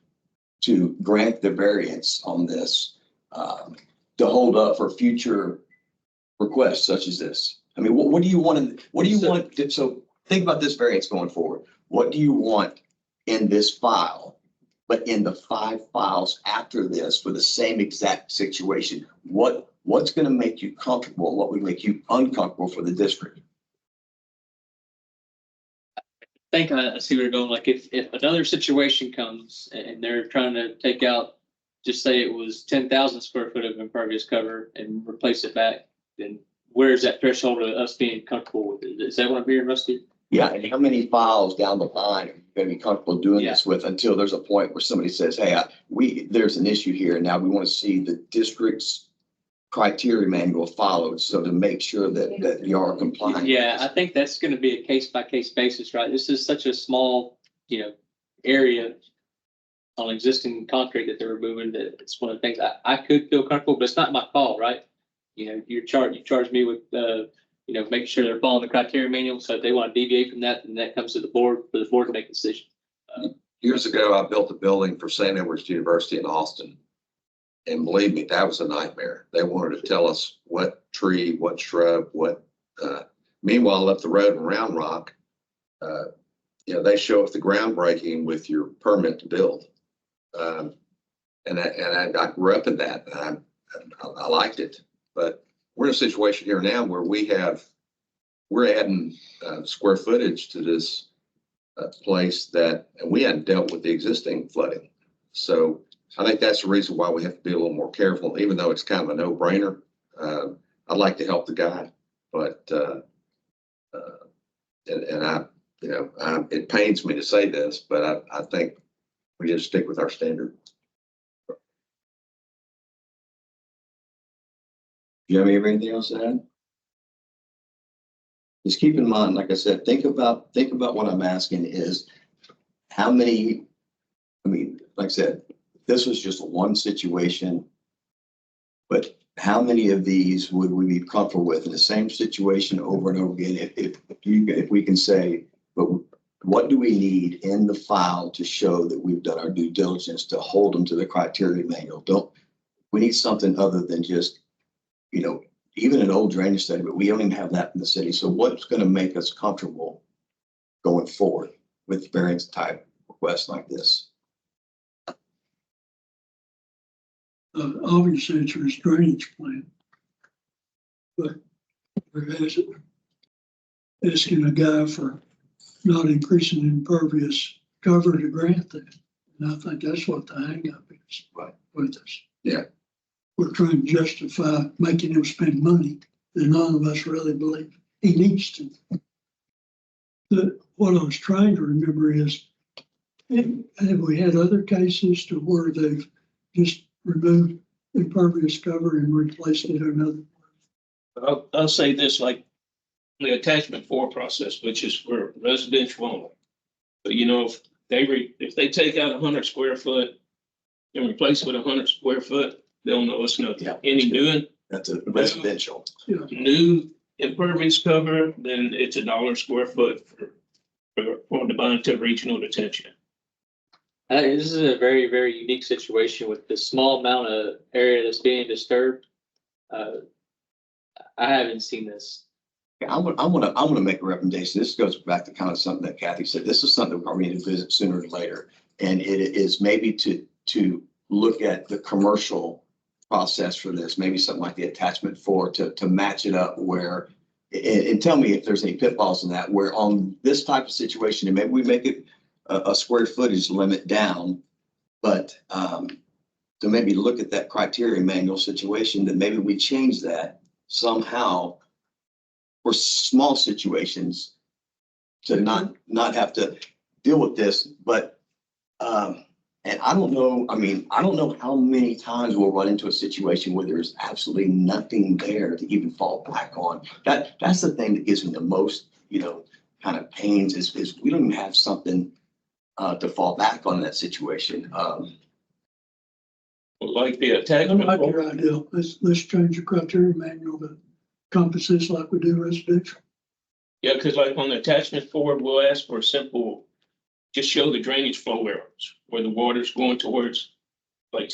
grant the variance on this, to hold up for future requests such as this? I mean, what do you want so think about this variance going forward. What do you want in this file, but in the 5 files after this for the same exact situation? What's going to make you comfortable? What would make you uncomfortable for the district? I think I see where you're going. Like if another situation comes and they're trying to take out, just say it was 10,000 square foot of impervious cover and replace it back, then where's that threshold of us being comfortable with it? Is that what I'm hearing, Rusty? Yeah, and how many files down the line are you going to be comfortable doing this with until there's a point where somebody says, hey, there's an issue here. And now we want to see the district's criteria manual followed. So to make sure that you are compliant. Yeah, I think that's going to be a case by case basis, right? This is such a small, area on existing concrete that they're removing that it's one of the things I could feel comfortable, but it's not my call, right? You charge me with, making sure they're following the criteria manual. So if they want to deviate from that, then that comes to the board for the board to make a decision. Years ago, I built a building for St. Edward's University in Austin. And believe me, that was a nightmare. They wanted to tell us what tree, what shrub, meanwhile, up the road in Round Rock, they show up the groundbreaking with your permit to build. And I grew up in that. And I liked it, but we're in a situation here now where we're adding square footage to this place and we hadn't dealt with the existing flooding. So I think that's the reason why we have to be a little more careful, even though it's kind of a no-brainer. I'd like to help the guy, but it pains me to say this, but I think we just stick with our standard. Do you have anything else to add? Just keep in mind, like I said, think about what I'm asking is how many mean, like I said, this was just one situation. But how many of these would we be comfortable with in the same situation over and over again? If we can say, but what do we need in the file to show that we've done our due diligence to hold them to the criteria manual? We need something other than just, even an old drainage study, but we don't even have that in the city. So what's going to make us comfortable going forward with variance type requests like this? Obviously, it's a drainage plan. But we're asking a guy for not increasing impervious cover to grant that. And I think that's what the hangup is with us. Yeah. We're trying to justify making him spend money that none of us really believe he needs to. What I was trying to remember is, have we had other cases to where they've just removed impervious cover and replaced it in another? I'll say this, like the attachment 4 process, which is for residential only. But if they take out 100 square foot and replace it with 100 square foot, they'll know it's nothing. Yeah, Any that's a residential. new impervious cover, then it's $1 square foot for the Bonneton Regional Detention. This is a very, very unique situation with the small amount of area that's being disturbed. I haven't seen this. Yeah, I'm gonna make a recommendation. This goes back to kind of something that Kathy said. This is something we're going to visit sooner or later. And it is maybe to look at the commercial process for this, maybe something like the attachment 4 to match it up where, and tell me if there's any pitfalls in that, where on this type of situation, and maybe we make it a square footage limit down, but to maybe look at that criteria manual situation, that maybe we change that somehow for small situations to not have to deal with this. But and I don't know how many times we'll run into a situation where there's absolutely nothing there to even fall back on. That's the thing that gives me the most, kind of pains is we don't even have something to fall back on in that situation. Like the I attachment. like your idea. Let's change the criteria manual to encompass this like we do residential. Yeah, because like on the attachment 4, we'll ask for a simple, just show the drainage flow arrows where the water's going towards, like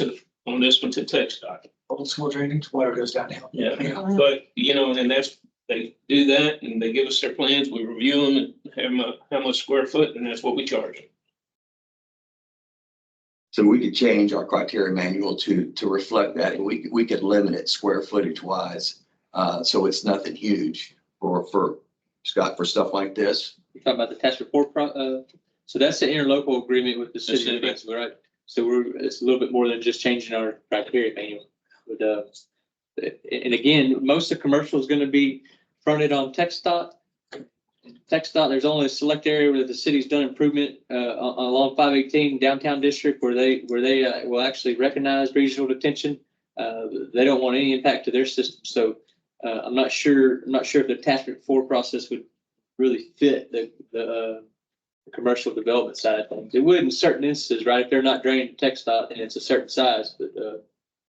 on this one to TxDOT. Old school drainage, water goes downhill. Yeah, but and they do that and they give us their plans, we review them and have them how much square foot, and that's what we charge them. So we could change our criteria manual to reflect that, and we could limit it square footage wise. So it's nothing huge for Scott, for stuff like this. You're talking about the attachment 4 so that's the interlocal agreement with the city of Evansville, right? So it's a little bit more than just changing our criteria manual. But and again, most of the commercial is going to be fronted on TxDOT. TxDOT, there's only a select area where the city's done improvement along 518 downtown district where they will actually recognize regional detention. They don't want any impact to their system. So I'm not sure if the attachment 4 process would really fit the commercial development side of things. It would in certain instances, right? If they're not draining TxDOT and it's a certain size, but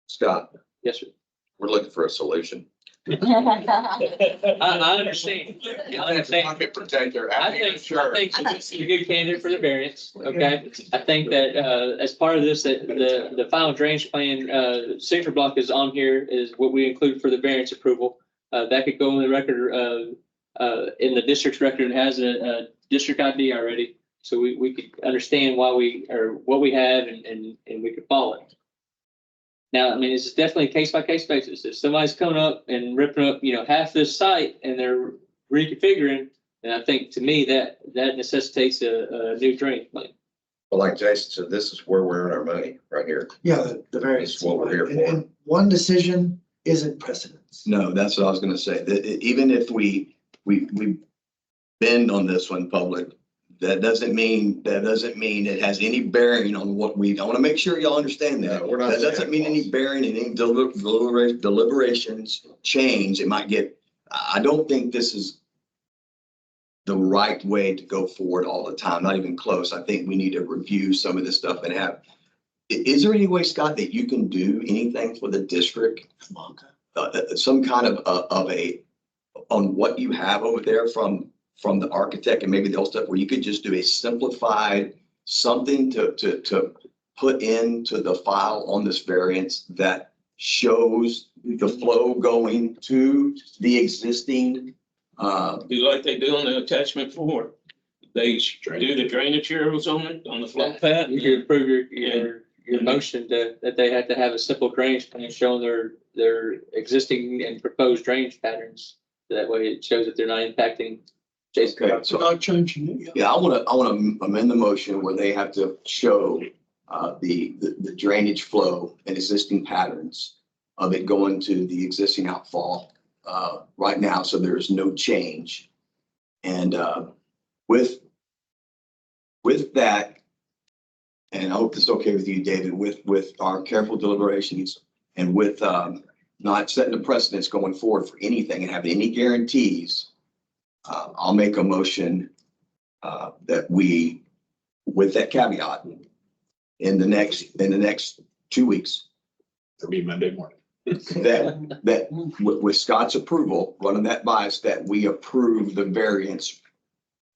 Scott, yes, sir. we're looking for a solution. I understand. I understand. Protect their. I think it's a good candidate for the variance. Okay. I think that as part of this, that the final drainage plan signature block is on here is what we include for the variance approval. That could go in the record in the district's record. It has a district ID already, so we could understand why what we have and we could follow it. Now, I mean, it's definitely a case-by-case basis. If somebody's coming up and ripping up, half this site and they're reconfiguring, then I think to me that necessitates a new drainage plan. Well, like Jason said, this is where we're in our money right here. Yeah, the variance. That's what we're here for. And one decision isn't precedence. No, that's what I was going to say. That even if we bend on this one public, that doesn't mean it has any bearing on what I want to make sure y'all understand that. No, we're not That doesn't mean any bearing in any deliberations change. It might get, I don't think this is the right way to go forward all the time, not even close. I think we need to review some of this stuff and have, is there any way, Scott, that you can do anything for the district? Some kind of a, on what you have over there from the architect and maybe the old stuff where you could just do a simplified something to put into the file on this variance that shows the flow going to the existing, Do like they do on the attachment 4. They do the drainage arrows on the flow path. You could approve your motion that they have to have a simple drainage plan showing their existing and proposed drainage patterns. That way it shows that they're not impacting Jason. okay, so Not changing it. yeah, I want to amend the motion where they have to show the drainage flow and existing patterns of it going to the existing outfall right now, so there is no change. And with that, and I hope it's okay with you, David, with our careful deliberations and with not setting a precedence going forward for anything and having any guarantees, I'll make a motion that we, with that caveat, in the next 2 weeks, It'll be Monday morning. that with Scott's approval, running that by us, that we approve the variance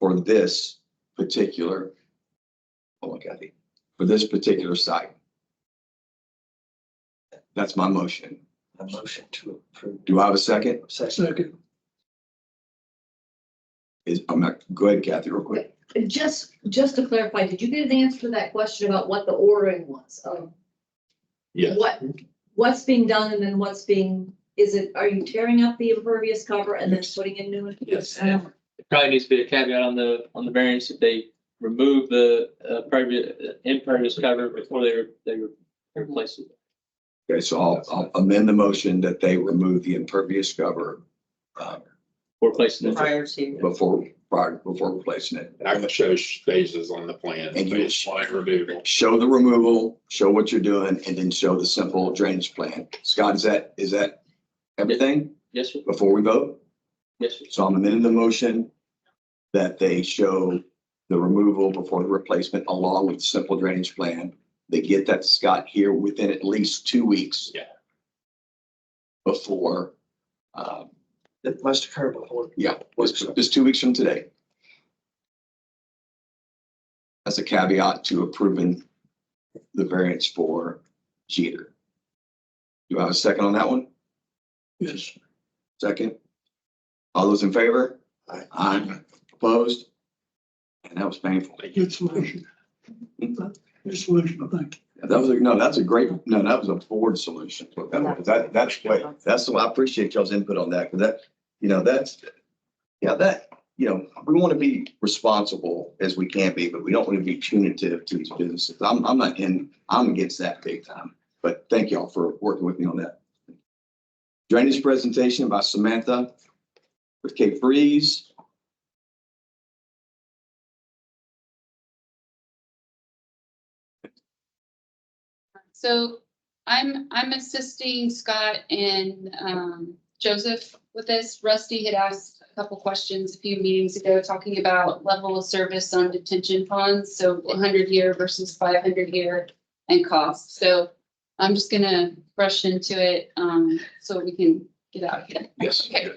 for this particular, oh my God, for this particular site. That's my motion. A motion to approve. Do I have a second? Second. Go ahead, Kathy, real quick. Just to clarify, did you get an answer to that question about what the ordering was? Yes. What's being done and then what's being, are you tearing up the impervious cover and then putting in new? Yes. It probably needs to be a caveat on the variance if they remove the impervious cover before they replace it. Okay, so I'll amend the motion that they remove the impervious cover Or placing it. Prior to. before replacing it. And I can show phases on the plan, And you- phase line removal. Show the removal, show what you're doing, and then show the simple drainage plan. Scott, is that everything Yes, sir. before we vote? Yes, sir. So I'm amending the motion that they show the removal before the replacement along with the simple drainage plan. They get that to Scott here within at least 2 weeks. Yeah. Before, It must occur before. yeah, just 2 weeks from today. That's a caveat to approving the variance for Jeter. Do I have a second on that one? Yes. Second? All those in favor? Aye. Aye. Opposed? And that was painful. Good solution. Good solution, I think. That was, that's a great, that was a forward solution. That's great. I appreciate y'all's input on that, because we want to be responsible as we can be, but we don't want to be punitive to these businesses. I'm against that big time, but thank y'all for working with me on that. Drainage presentation by Samantha with Cape Breeze. So I'm assisting Scott and Joseph with this. Rusty had asked a couple questions a few meetings ago, talking about level of service on detention ponds. So 100-year versus 500-year and cost. So I'm just gonna rush into it so we can get out of here. Yes. Okay.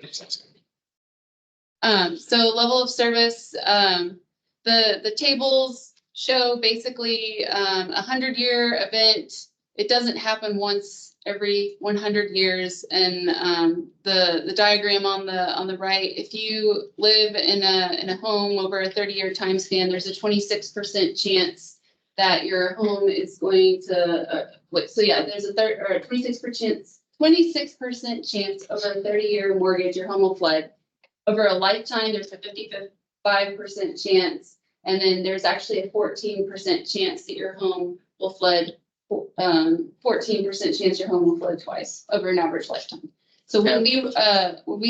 So level of service, the tables show basically 100-year event. It doesn't happen once every 100 years. And the diagram on the right, if you live in a home over a 30-year time span, there's a 26% chance that your home is going to so yeah, there's a 26% chance over a 30-year mortgage your home will flood. Over a lifetime, there's a 55% chance, and then there's actually a 14% chance that your home will flood. 14% chance your home will flood twice over an average lifetime. So when we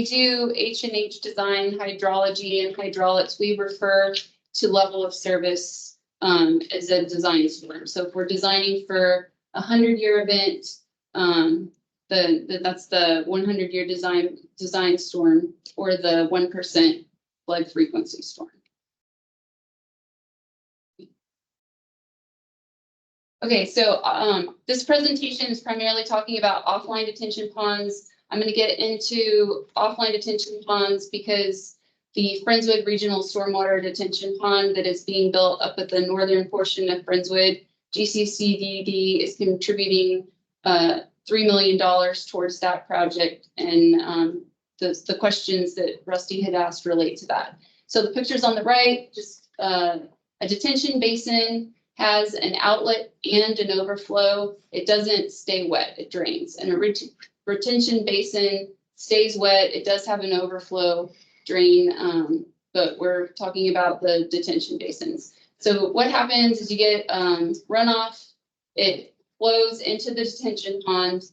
do H&H design, hydrology, and hydraulics, we refer to level of service as a design storm. So if we're designing for a 100-year event, that's the 100-year design storm, or the 1% flood frequency storm. Okay, so this presentation is primarily talking about offline detention ponds. I'm going to get into offline detention ponds because the Friendswood Regional Stormwater Detention Pond that is being built up at the northern portion of Friendswood, GCCDD is contributing $3 million towards that project. And the questions that Rusty had asked relate to that. So the pictures on the right, just a detention basin has an outlet and an overflow. It doesn't stay wet, it drains. And a retention basin stays wet, it does have an overflow drain, but we're talking about the detention basins. So what happens is you get runoff, it flows into the detention pond,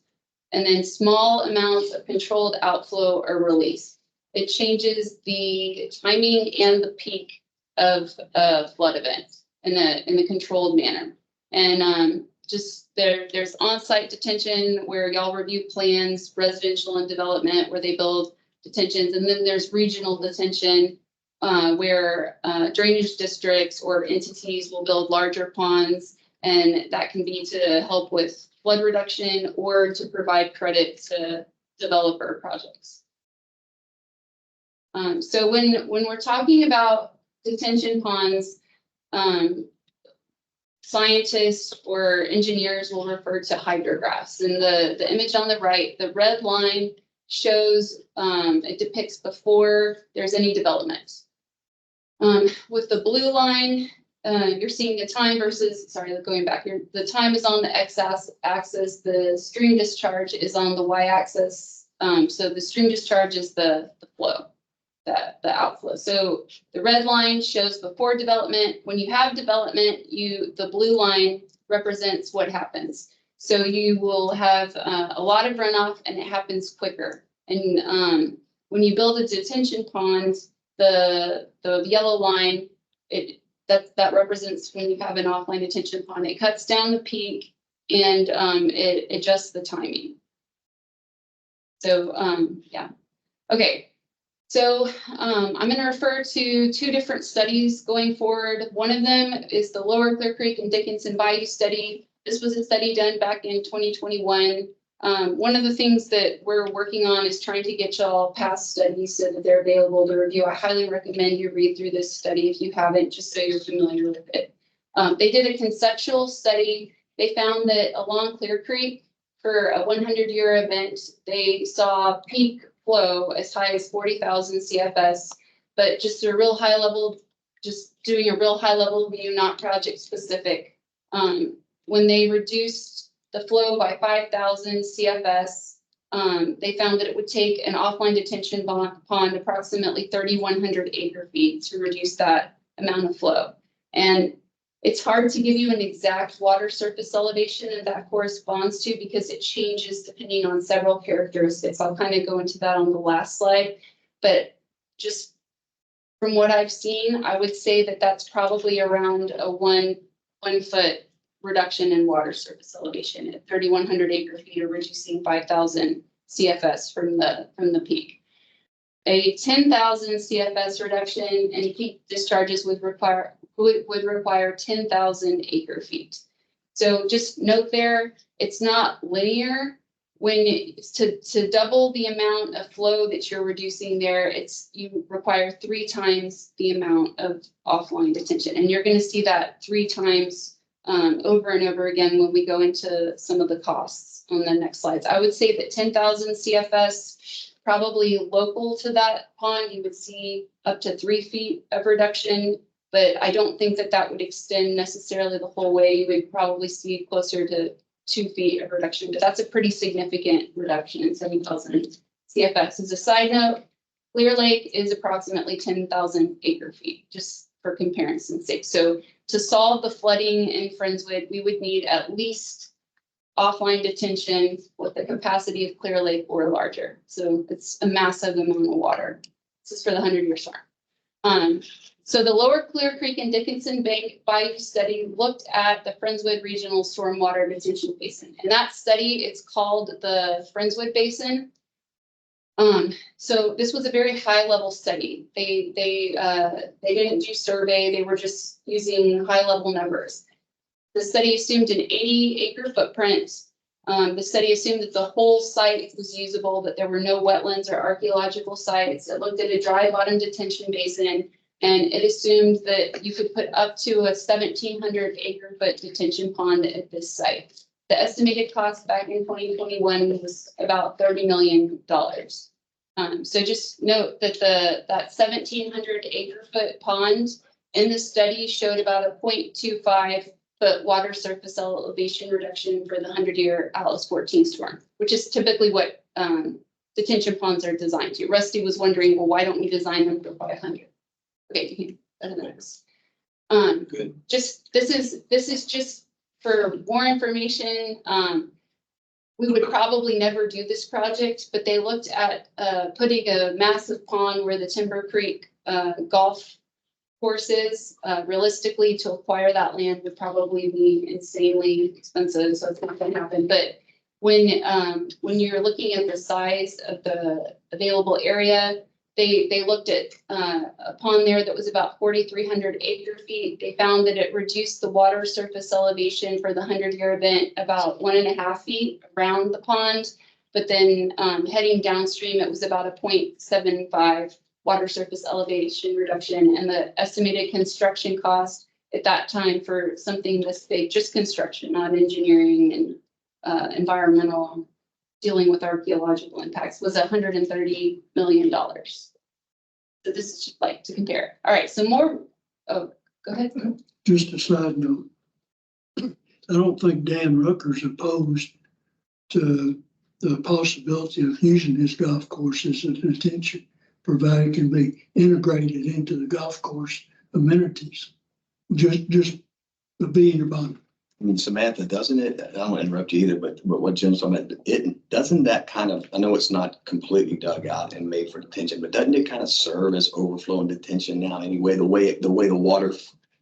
and then small amounts of controlled outflow are released. It changes the timing and the peak of a flood event in a controlled manner. And just there's on-site detention where y'all review plans, residential and development where they build detentions. And then there's regional detention where drainage districts or entities will build larger ponds. And that can be to help with flood reduction or to provide credit to developer projects. So when we're talking about detention ponds, scientists or engineers will refer to hydrographs. And the image on the right, the red line shows, it depicts before there's any development. With the blue line, you're seeing the time versus, sorry, going back here, the time is on the x-axis, the stream discharge is on the y-axis. So the stream discharge is the flow, the outflow. So the red line shows before development. When you have development, the blue line represents what happens. So you will have a lot of runoff and it happens quicker. And when you build a detention pond, the yellow line, that represents when you have an offline detention pond. It cuts down the peak and it adjusts the timing. So yeah, okay. So I'm going to refer to two different studies going forward. One of them is the Lower Clear Creek and Dickinson Bayou study. This was a study done back in 2021. One of the things that we're working on is trying to get y'all past studies so that they're available to review. I highly recommend you read through this study if you haven't, just so you're familiar with it. They did a conceptual study. They found that along Clear Creek for a 100-year event, they saw peak flow as high as 40,000 CFS, but just a real high level, just doing a real high level view, not project specific. When they reduced the flow by 5,000 CFS, they found that it would take an offline detention pond approximately 3,100 acre feet to reduce that amount of flow. And it's hard to give you an exact water surface elevation that that corresponds to because it changes depending on several characteristics. I'll kind of go into that on the last slide, but just from what I've seen, I would say that that's probably around a one foot reduction in water surface elevation at 3,100 acre feet, or reducing 5,000 CFS from the peak. A 10,000 CFS reduction in peak discharges would require 10,000 acre feet. So just note there, it's not linear. When to double the amount of flow that you're reducing there, you require 3 times the amount of offline detention, and you're going to see that 3 times over and over again when we go into some of the costs on the next slides. I would say that 10,000 CFS, probably local to that pond, you would see up to 3 feet of reduction, but I don't think that that would extend necessarily the whole way. You would probably see closer to 2 feet of reduction, but that's a pretty significant reduction in 7,000 CFS. As a side note, Clear Lake is approximately 10,000 acre feet, just for comparison's sake. So to solve the flooding in Friendswood, we would need at least offline detention with the capacity of Clear Lake or larger. So it's a massive amount of water. This is for the 100-year storm. So the Lower Clear Creek and Dickinson Bayou study looked at the Friendswood Regional Stormwater Detention Basin. And that study, it's called the Friendswood Basin. So this was a very high level study. They didn't do survey. They were just using high level numbers. The study assumed an 80-acre footprint. The study assumed that the whole site was usable, that there were no wetlands or archaeological sites. It looked at a dry bottom detention basin, and it assumed that you could put up to a 1,700 acre foot detention pond at this site. The estimated cost back in 2021 was about $30 million. So just note that that 1,700 acre foot pond in the study showed about a 0.25 foot water surface elevation reduction for the 100-year Atlas 14 storm, which is typically what detention ponds are designed to. Rusty was wondering, well, why don't we design them for 500? Okay, you can go to the next. Good. Just this is just for more information. We would probably never do this project, but they looked at putting a massive pond where the Timber Creek golf courses. Realistically, to acquire that land would probably be insanely expensive, so it's not going to happen. But when you're looking at the size of the available area, they looked at a pond there that was about 4,300 acre feet. They found that it reduced the water surface elevation for the 100-year event about 1.5 feet around the pond. But then heading downstream, it was about a 0.75 water surface elevation reduction, and the estimated construction cost at that time for something this big, just construction, not engineering and environmental, dealing with archaeological impacts, was $130 million. So this is just like to compare. All right, so more, oh, go ahead. Just a side note. I don't think Dan Rucker's opposed to the possibility of using his golf course as a detention, provided it can be integrated into the golf course amenities. Just the being about it. I mean, Samantha, doesn't it, I don't want to interrupt you either, but what Jim's talking about, doesn't that kind of, I know it's not completely dug out and made for detention, but doesn't it kind of serve as overflow and detention now anyway, the way the water?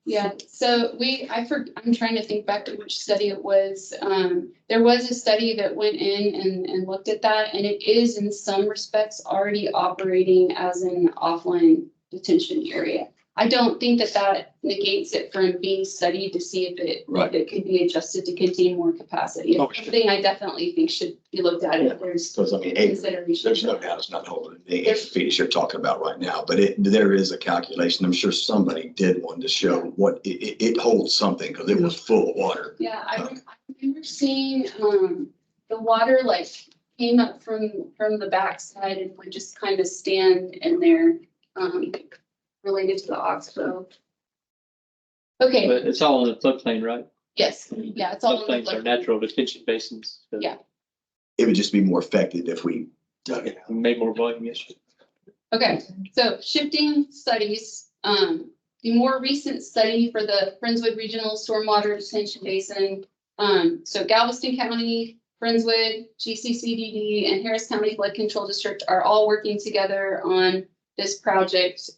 Yeah, so I'm trying to think back to which study it was. There was a study that went in and looked at that, and it is in some respects already operating as an offline detention area. I don't think that negates it from being studied to see if it could be adjusted to contain more capacity. It's something I definitely think should be looked at. Yeah. There's Because I mean, there's no doubt it's not holding the 8 feet you're talking about right now, but there is a calculation. I'm sure somebody did one to show what it holds something, because it was full of water. Yeah, I remember seeing the water like came up from the backside and would just kind of stand in there. Related to the Oxbow. Okay. But it's all in the floodplain, right? Yes, yeah, it's all in the Floodplains are natural detention basins. So Yeah. It would just be more effective if we dug it out. Made more volume, yes. Okay, so shifting studies, the more recent study for the Friendswood Regional Stormwater Detention Basin. So Galveston County, Friendswood, GCCDD, and Harris County Flood Control District are all working together on this project.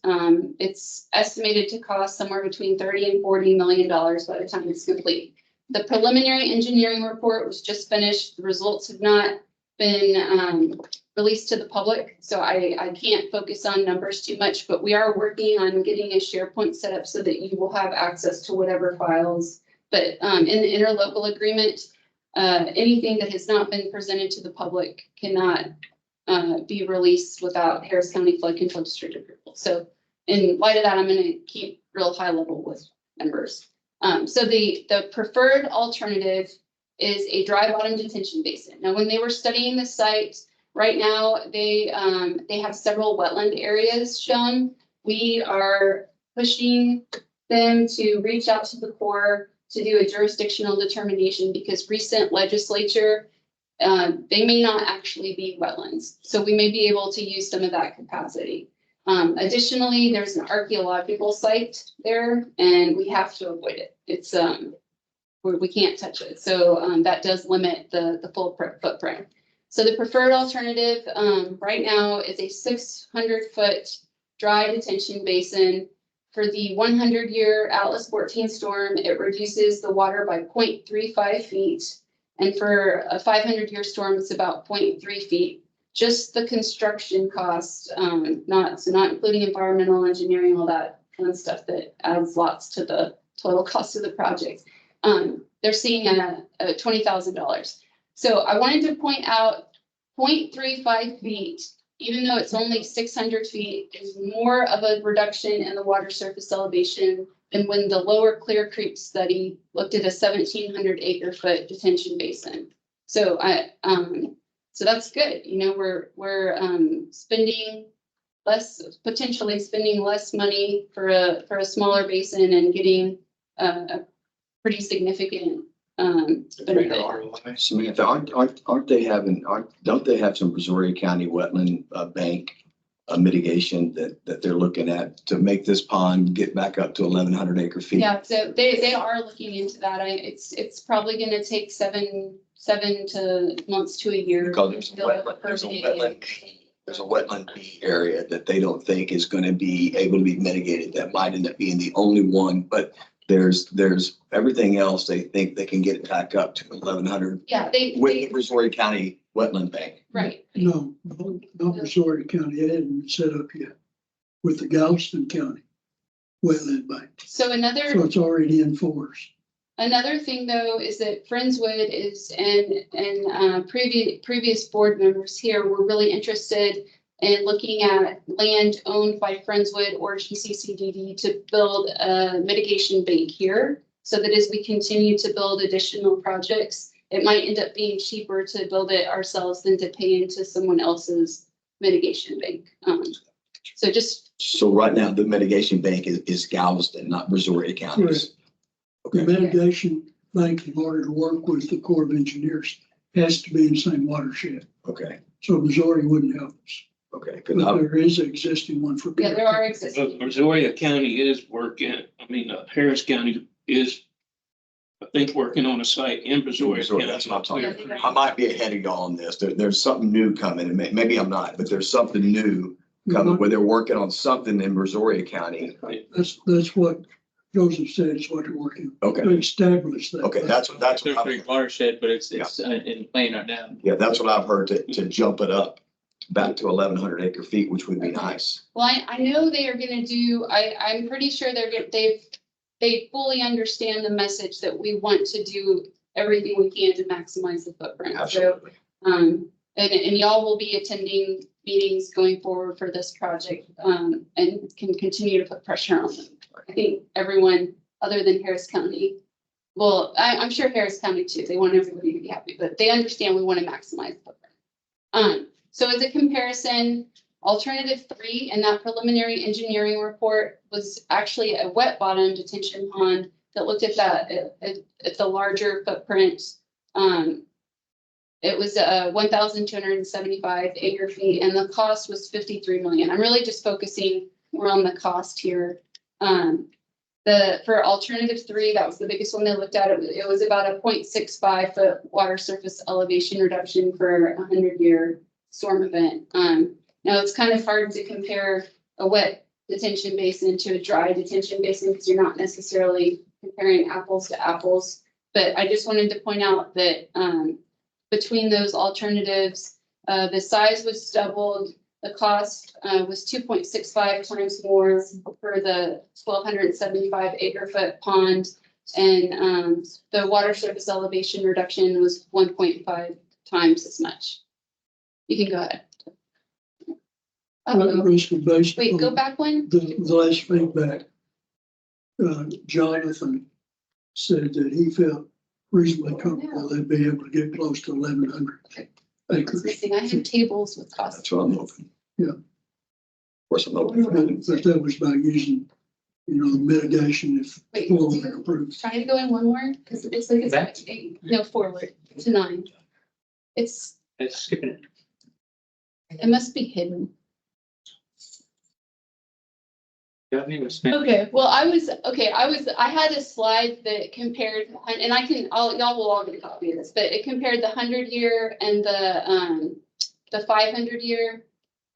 It's estimated to cost somewhere between $30 and $40 million by the time it's complete. The preliminary engineering report was just finished. The results have not been released to the public, so I can't focus on numbers too much, but we are working on getting a SharePoint set up so that you will have access to whatever files. But in the interlocal agreement, anything that has not been presented to the public cannot be released without Harris County Flood Control District approval. So in light of that, I'm going to keep real high level with numbers. So the preferred alternative is a dry bottom detention basin. Now, when they were studying the site, right now they have several wetland areas shown. We are pushing them to reach out to the Corps to do a jurisdictional determination, because recent legislature, they may not actually be wetlands. So we may be able to use some of that capacity. Additionally, there's an archaeological site there, and we have to avoid it. It's we can't touch it. So that does limit the full footprint. So the preferred alternative right now is a 600-foot dry detention basin. For the 100-year Atlas 14 storm, it reduces the water by 0.35 feet. And for a 500-year storm, it's about 0.3 feet. just the construction cost, not including environmental engineering, all that fun stuff that adds lots to the total cost of the project. They're seeing a $20,000. So I wanted to point out 0.35 feet, even though it's only 600 feet, is more of a reduction in the water surface elevation than when the Lower Clear Creek study looked at a 1,700 acre foot detention basin. So so that's good. You know, we're spending less, potentially spending less money for a smaller basin and getting a pretty significant benefit. Samantha, don't they have some Brazoria County wetland bank mitigation that they're looking at to make this pond get back up to 1,100 acre feet? Yeah, so they are looking into that. It's probably gonna take seven months to a year. Because there's a wetland B area that they don't think is going to be able to be mitigated. That might end up being the only one, but there's everything else. They think they can get it back up to 1,100 Yeah, with the Brazoria County Wetland Bank. right. No, not Brazoria County, it hadn't been set up yet with the Galveston County Wetland Bank. So So it's already in force. another thing though is that Friendswood is and previous board members here were really interested in looking at land owned by Friendswood or GCCDD to build a mitigation bank here. So that as we continue to build additional projects, it might end up being cheaper to build it ourselves than to pay into someone else's mitigation bank. So right now, the mitigation bank is Galveston, not Brazoria counties. The Okay, mitigation bank, in order to work with the Corps of Engineers, has to be in the same watershed. okay, So Missouri wouldn't help us. okay. But there is an existing one for. Yeah, there are existing. Brazoria County is working, Harris County is, I think, working on a site in Brazoria County. That's what I'm talking about. I might be ahead of y'all on this. There's something new coming, and maybe I'm not, but there's something new coming where they're working on something in Brazoria County. That's what Joseph said is what they're working, Okay, to establish that. okay, that's what There's a watershed, but it's in plane right now. yeah, that's what I've heard to jump it up back to 1,100 acre feet, which would be nice. Well, I know they are gonna do, I'm pretty sure they fully understand the message that we want to do everything we can to maximize the footprint. So, Absolutely. and y'all will be attending meetings going forward for this project, and can continue to put pressure on them. I think everyone other than Harris County, well, I'm sure Harris County too, they want everybody to be happy, but they understand we want to maximize the footprint. So as a comparison, alternative 3 in that preliminary engineering report was actually a wet bottom detention pond that looked at at the larger footprint. It was 1,275 acre feet and the cost was 53 million. I'm really just focusing more on the cost here. For alternative 3, that was the biggest one they looked at. It was about a 0.65 foot water surface elevation reduction for a 100-year storm event. Now it's kind of hard to compare a wet detention basin to a dry detention basin because you're not necessarily comparing apples to apples. But I just wanted to point out that between those alternatives, the size was doubled. The cost was 2.65 times more for the 1,275 acre foot pond. And the water surface elevation reduction was 1.5 times as much. You can go ahead. That risk was based Wait, go on back one. the last feedback. Jonathan said that he felt reasonably comfortable they'd be able to get close to 1,100 It's acres. missing. I have tables with costs. That's what I'm hoping. Yeah. Of course, I'm hoping. But that was by using, the mitigation if Wait, Florida approves. try to go in one more because it looks like it's Back? 8. No, forward to 9. It's skipping it. It must be hidden. Yeah, I think it was spent. Okay, well, I had a slide that compared, and y'all will all get a copy of this, but it compared the 100-year and the 500-year.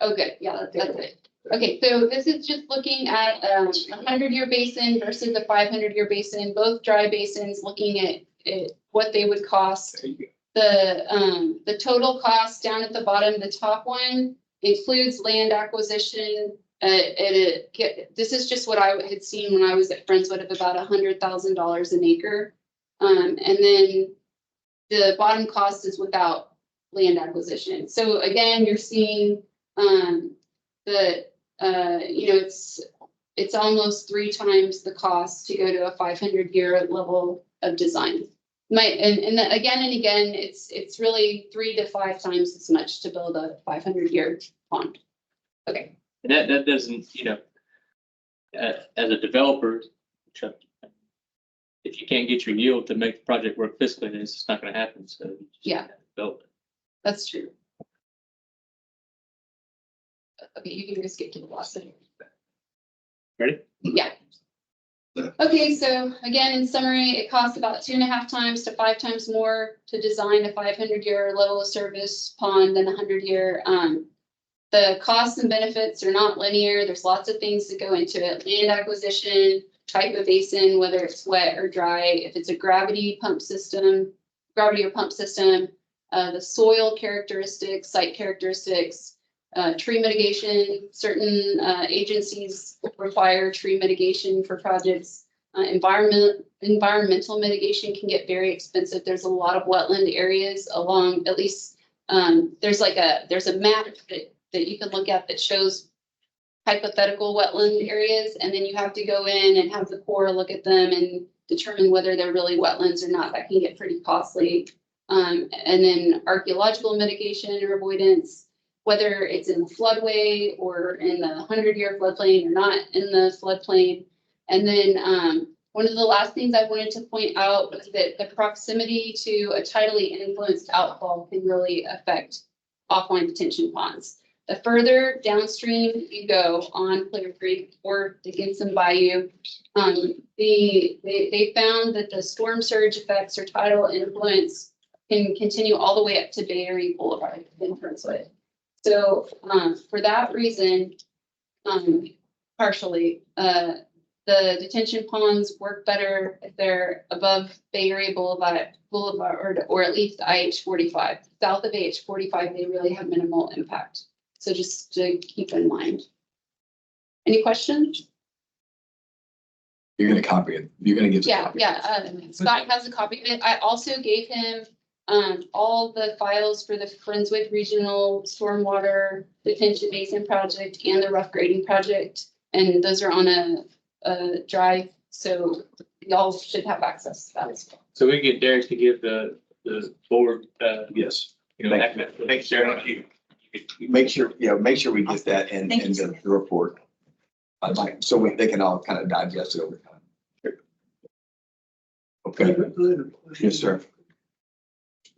Oh, good, yeah, that's it. Okay, so this is just looking at a 100-year basin versus a 500-year basin, both dry basins, looking at what they would cost. The total cost down at the bottom, the top one includes land acquisition. This is just what I had seen when I was at Friendswood of about $100,000 an acre. And then the bottom cost is without land acquisition. So again, you're seeing it's almost 3 times the cost to go to a 500-year level of design. And again, it's really 3 to 5 times as much to build a 500-year pond. Okay. And that doesn't, as a developer, if you can't get your yield to make the project work fiscally, then it's just not going to happen. So you just Yeah. have to develop it. That's true. Okay, you can just get to the last one. Ready? Yeah. Okay, so again, in summary, it costs about 2.5 times to 5 times more to design a 500-year level of service pond than a 100-year. The costs and benefits are not linear. There's lots of things that go into it. Land acquisition, type of basin, whether it's wet or dry, if it's a gravity or pump system, the soil characteristics, site characteristics, tree mitigation. Certain agencies require tree mitigation for projects. Environmental mitigation can get very expensive. There's a lot of wetland areas along, at least there's a map that you can look at that shows hypothetical wetland areas, and then you have to go in and have the Corps look at them and determine whether they're really wetlands or not. That can get pretty costly. And then archaeological mitigation or avoidance, whether it's in the floodway or in the 100-year floodplain or not in the floodplain. And then one of the last things I wanted to point out was that the proximity to a tidally influenced outfall can really affect offline detention ponds. The further downstream you go on Clear Creek or Dickinson Bayou, they found that the storm surge effects or tidal influence can continue all the way up to Bay Area Boulevard in Friendswood. So for that reason, partially, the detention ponds work better if they're above Bay Area Boulevard or at least IH-45. South of IH-45, they really have minimal impact. So just to keep in mind. Any questions? You're gonna copy it. You're gonna give. Yeah. Scott has a copy of it. I also gave him all the files for the Friendswood Regional Stormwater Detention Basin Project and the rough grading project. And those are on a drive. So y'all should have access to that as well. So we get Derek to give the board, Yes. Make sure. Make sure we get that in the report. I'd like, so they can all kind of digest it over time. Okay, yes, sir.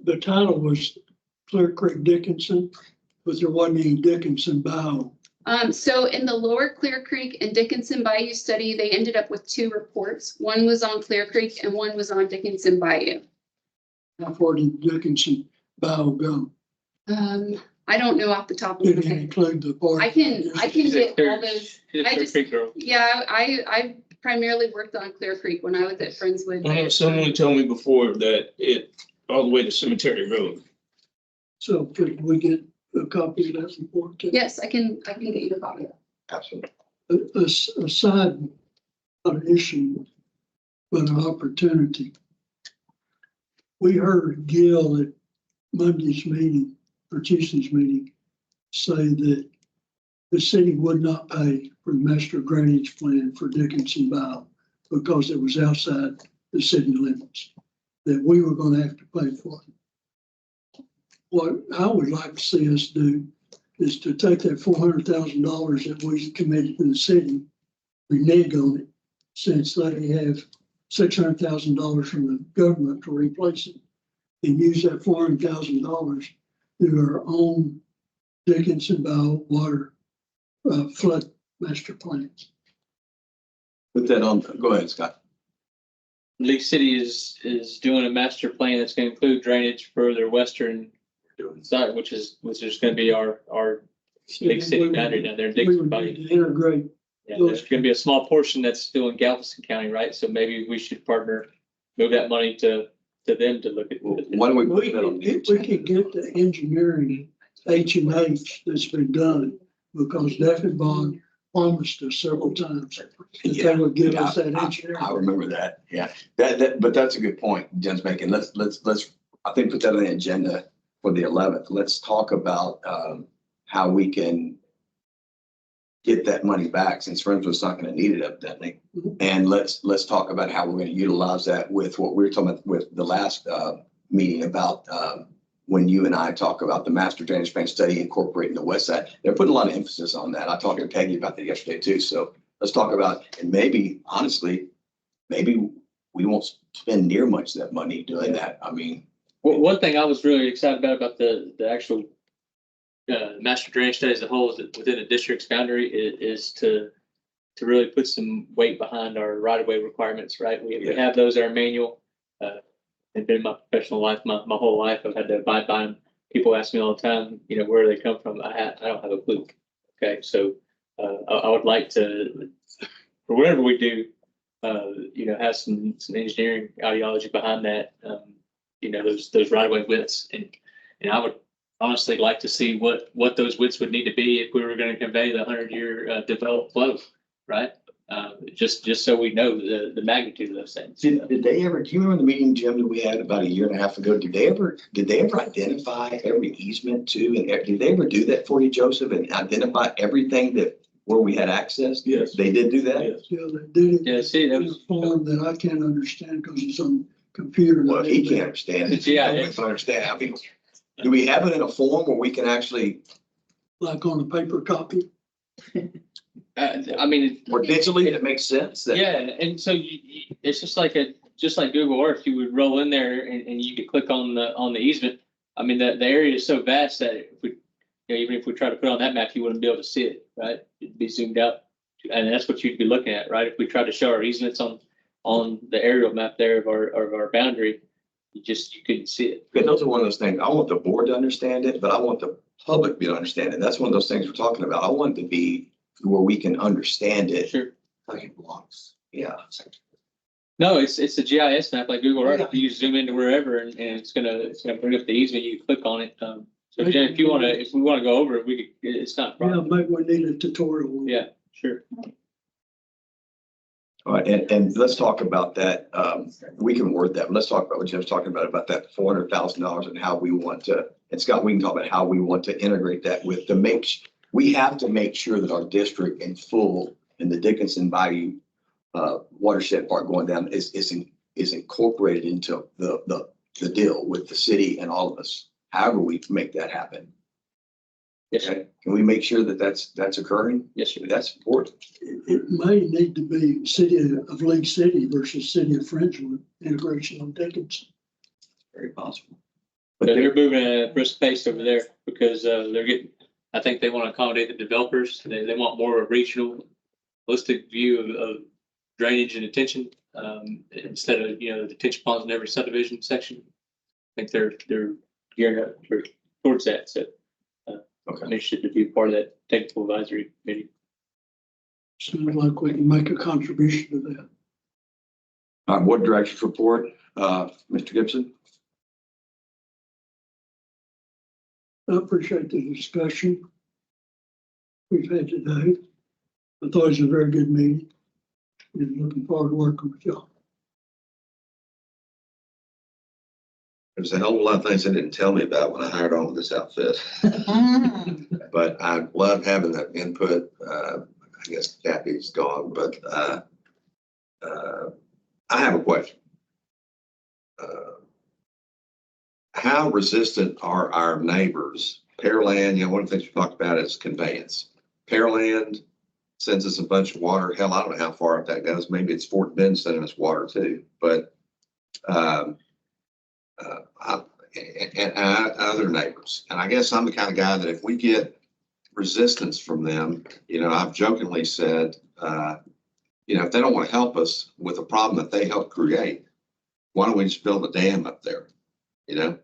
The title was Clear Creek Dickinson, but there wasn't any Dickinson Bayou. So in the lower Clear Creek and Dickinson Bayou study, they ended up with 2 reports. One was on Clear Creek and one was on Dickinson Bayou. How far did Dickinson Bayou go? I don't know off the top of my Did it head. include the part? I can get all those. Girl. Yeah, I primarily worked on Clear Creek when I was at Friendswood. Someone told me before that it all the way to Cemetery Road. So could we get a copy of that report? Yes, I can get you a copy. Absolutely. Aside, not an issue, but an opportunity. We heard Gil at Monday's meeting or Tuesday's meeting say that the city would not pay for the master drainage plan for Dickinson Bayou because it was outside the city limits, that we were going to have to pay for it. What I would like to see us do is to take that $400,000 that we committed to the city, renege on it, since they have $600,000 from the government to replace it, and use that $400,000 through our own Dickinson Bayou water flood master plan. Put that on, go ahead, Scott. League City is doing a master plan that's going to include drainage for their western side, which is going to be our League City boundary down there in We Dixon would Bayou. need to integrate. Yeah, there's going to be a small portion that's still in Galveston County, right? So maybe we should partner, move that money to to them to look at. Why don't we put that on? We could get the engineering H&H that's been done, because Daffy Bond promised us several times that they would give us that I engineering. remember that, yeah. But that's a good point Jen's making. Let's, I think put that on the agenda for the 11th. Let's talk about, how we can get that money back, since Friendswood's not gonna need it evidently. And let's talk about how we're gonna utilize that with what we were talking about with the last, meeting about, when you and I talk about the master drainage plan study incorporating the west side. They're putting a lot of emphasis on that. I talked to Peggy about that yesterday too. So let's talk about, and maybe honestly, maybe we won't spend near much of that money doing that. I mean. Well, one thing I was really excited about the actual master drainage study as a whole is that within the district's boundary is to really put some weight behind our right of way requirements, right? We have those in our manual. It's been my professional life, my whole life. I've had to abide by them. People ask me all the time, you know, where they come from. I don't have a clue. Okay, so I would like to, for whatever we do, you know, have some engineering ideology behind that. You know, those right of way widths, and I would honestly like to see what those widths would need to be if we were going to convey the 100-year developed flow, right? Just so we know the magnitude of those things. Did they ever, do you remember the meeting, Jim, that we had about a year and a half ago? Did they ever identify every easement too? And did they ever do that for you, Joseph, and identify everything where we had access? Yes. They did do that? Yes. Yeah, they did it. Yeah, see, that in a was form that I can't understand because it's on computer. Well, he can't understand it. Yeah, I can understand. I mean, do we have it in a form where we can actually, Like on a paper copy. I mean, or digitally, that makes sense? That- yeah, and so it's just like Google Earth. You would roll in there and you could click on the easement. I mean, the area is so vast that if we, you know, even if we try to put it on that map, you wouldn't be able to see it, right? It'd be zoomed out, and that's what you'd be looking at, right? If we tried to show our easements on the aerial map there of our boundary, you couldn't see it. Okay, those are one of those things. I want the board to understand it, but I want the public to understand it. That's one of those things we're talking about. I want it to be where we can understand it. Sure. Like it belongs. Yeah. No, it's a GIS map like Google Earth. You zoom into wherever and it's gonna bring up the easement. You click on it. So Jen, if we want to go over it, it's not a Yeah, problem. maybe we need a tutorial. Yeah, sure. All right, and let's talk about that. We can word that, but let's talk about what Jim's talking about that $400,000 and how we want to, and Scott, we can talk about how we want to integrate that with we have to make sure that our district in full in the Dickinson Bayou watershed part going down is incorporated into the deal with the city and all of us. However we make that happen. Yes, sir. Okay, can we make sure that that's occurring? Yes, sir. That's important. It may need to be city of Lake City versus city of Friendswood integration on Dickinson. Very possible. But they're moving at a brisk pace over there because I think they want to accommodate the developers. They want more of a regional, holistic view of drainage and detention instead of, you know, the detention ponds in every subdivision section. I think they're gearing up towards that. So I'm interested to be part of that technical advisory committee. Sounds like we can make a contribution to that. All right, board director's report, Mr. Gibson. I appreciate the discussion we've had today. I thought it was a very good meeting. And looking forward to working with y'all. There's a hell of a lot of things they didn't tell me about when I hired on with this outfit. But I love having that input. I guess Kathy's gone, but I have a question. How resistant are our neighbors? Pearland, you know, one of the things we talked about is conveyance. Pearland sends us a bunch of water. Hell, I don't know how far up that goes. Maybe it's Fort Bend sending us water too, but other neighbors. And I guess I'm the kind of guy that if we get resistance from them, you know, I've jokingly said, you know, if they don't want to help us with a problem that they helped create, why don't we just build a dam up there, you know?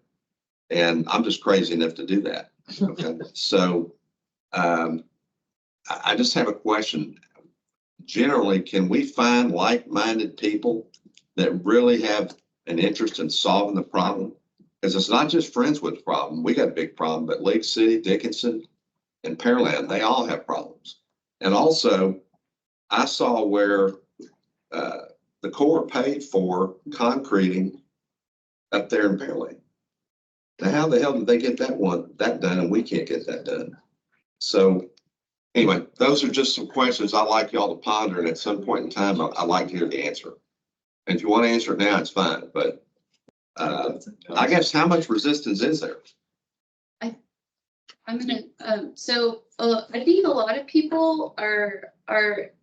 And I'm just crazy enough to do that. Okay. So I just have a question. Generally, can we find like-minded people that really have an interest in solving the problem. Because it's not just Friendswood's problem. We got a big problem, but Lake City, Dickinson, and Pearland, they all have problems. And also, I saw where the Corps paid for concreting up there in Pearland. Now, how the hell did they get that done, and we can't get that done? So anyway, those are just some questions I'd like y'all to ponder, and at some point in time, I'd like to hear the answer. And if you want to answer it now, it's fine, but I guess how much resistance is there? I'm gonna, I think a lot of people are,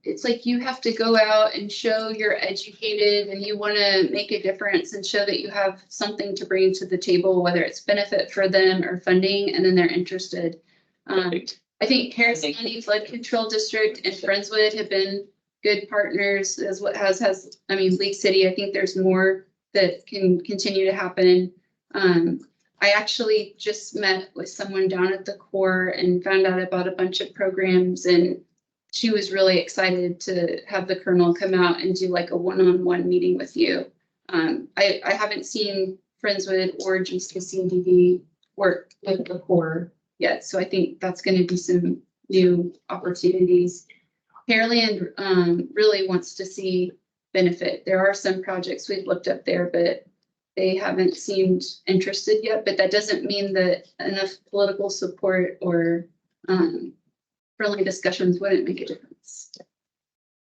it's like you have to go out and show you're educated and you want to make a difference and show that you have something to bring to the table, whether it's benefit for them or funding, and then they're interested. I think Harris County Flood Control District and Friendswood have been good partners, as what has, I mean, Lake City, I think there's more that can continue to happen. I actually just met with someone down at the Corps and found out about a bunch of programs, and she was really excited to have the Colonel come out and do like a one-on-one meeting with you. I haven't seen Friendswood or GCCDD work with the Corps yet, so I think that's going to be some new opportunities. Pearland really wants to see benefit. There are some projects we've looked up there, but they haven't seemed interested yet. But that doesn't mean that enough political support or friendly discussions wouldn't make a difference.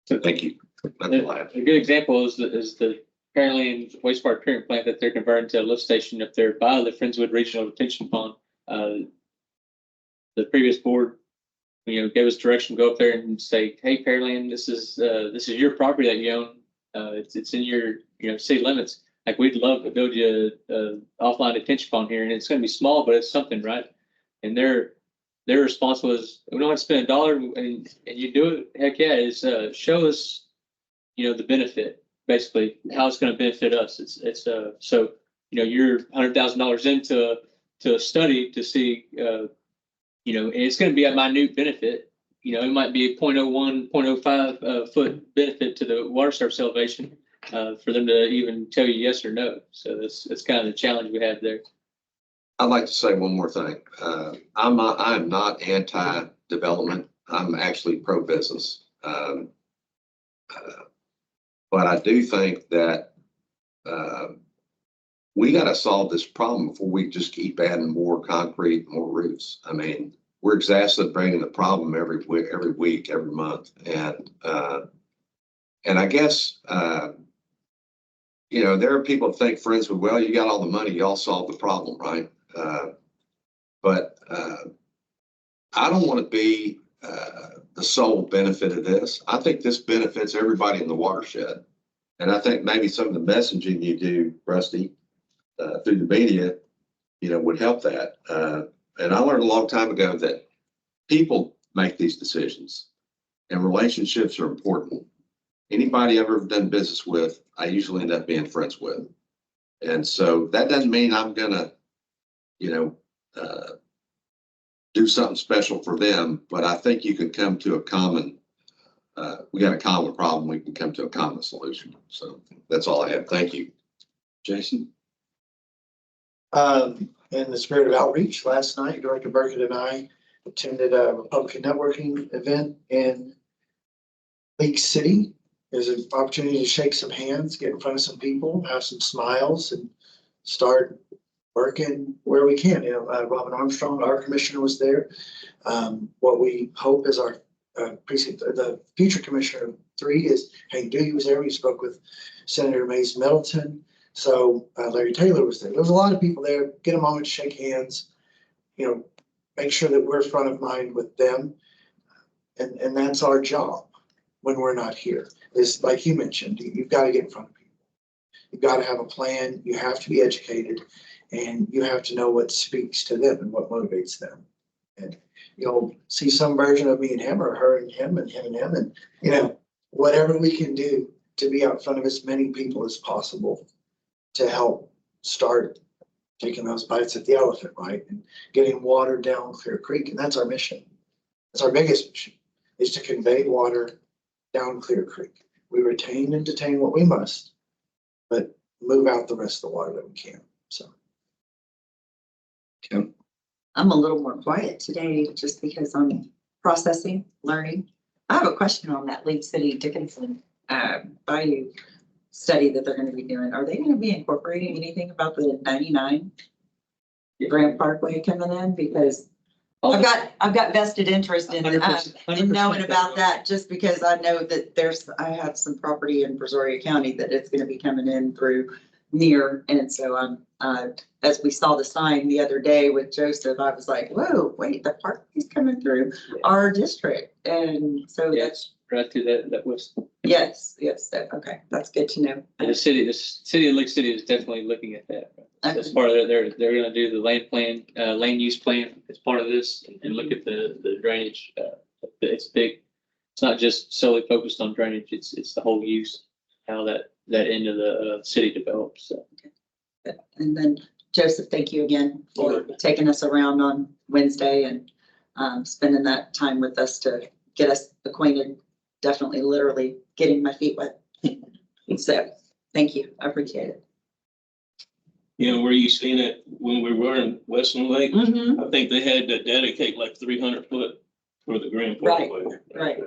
So thank you. A good example is the Pearland wastewater treatment plant that they're converting to a lift station up there by the Friendswood Regional Detention Pond. The previous board, gave us direction, go up there and say, hey, Pearland, this is your property that you own. It's in your city limits. Like, we'd love to build you a offline detention pond here, and it's going to be small, but it's something, right? And their response was, we don't want to spend $1, and you do it. Heck yeah, is show us, the benefit, basically how it's going to benefit us. It's so you're $100,000 into a study to see, and it's going to be a minute benefit. It might be a 0.01, 0.05 foot benefit to the water surface elevation. For them to even tell you yes or no. So that's kind of the challenge we have there. I'd like to say one more thing. I'm not anti-development. I'm actually pro-business. But I do think that we got to solve this problem before we just keep adding more concrete, more roofs. I mean, we're exacerbating the problem every week, every month, and I guess. There are people that think Friendswood, well, you got all the money, y'all solved the problem, right? But I don't want to be the sole benefit of this. I think this benefits everybody in the watershed. And I think maybe some of the messaging you do, Rusty, through the media, would help that. And I learned a long time ago that people make these decisions and relationships are important. Anybody I've ever done business with, I usually end up being friends with. And so that doesn't mean I'm gonna, do something special for them, but I think you can come to a common, we got a common problem, we can come to a common solution. So that's all I have. Thank you. Jason? In the spirit of outreach, last night, Director Burkett and I attended a Republican networking event in Lake City. There's an opportunity to shake some hands, get in front of some people, have some smiles, and start working where we can. Robin Armstrong, our commissioner, was there. What we hope is our precinct, the future commissioner 3 is Hank Dewey was there. We spoke with Senator Mays Middleton. So Larry Taylor was there. There was a lot of people there. Get a moment to shake hands, make sure that we're front of mind with them. And that's our job when we're not here. Is like you mentioned, you've got to get in front of people. You've got to have a plan. You have to be educated, and you have to know what speaks to them and what motivates them. And you'll see some version of me and him, or her and him, and him and him, and whatever we can do to be out front of as many people as possible to help start taking those bites at the elephant, right? And getting water down Clear Creek. And that's our mission. That's our biggest mission, is to convey water down Clear Creek. We retain and detain what we must, but move out the rest of the water that we can, so. Kim? I'm a little more quiet today just because I'm processing, learning. I have a question on that League City Dickinson Bayou study that they're gonna be doing. Are they gonna be incorporating anything about the 99 Grand Parkway coming in? Because I've got vested interest in 100%. knowing about that, just because I know that I have some property in Brazoria County that it's gonna be coming in through near, and so as we saw the sign the other day with Joseph, I was like, whoa, wait, the parkway's coming through our district, and so that's, Right to that was, yes, okay, that's good to know. the city of Lake City is definitely looking at that. Okay. As part of they're gonna do the land plan, land use plan as part of this and look at the drainage. It's big. It's not just solely focused on drainage. It's the whole use, how that end of the city develops. So. And then Joseph, thank you again for taking us around on Wednesday and spending that time with us to get us acquainted. Definitely literally getting my feet wet. So thank you. I appreciate it. You know, where you seen it when we were in Western Lake? Mm-hmm. I think they had to dedicate like 300 foot for the Grand Right, Parkway. right.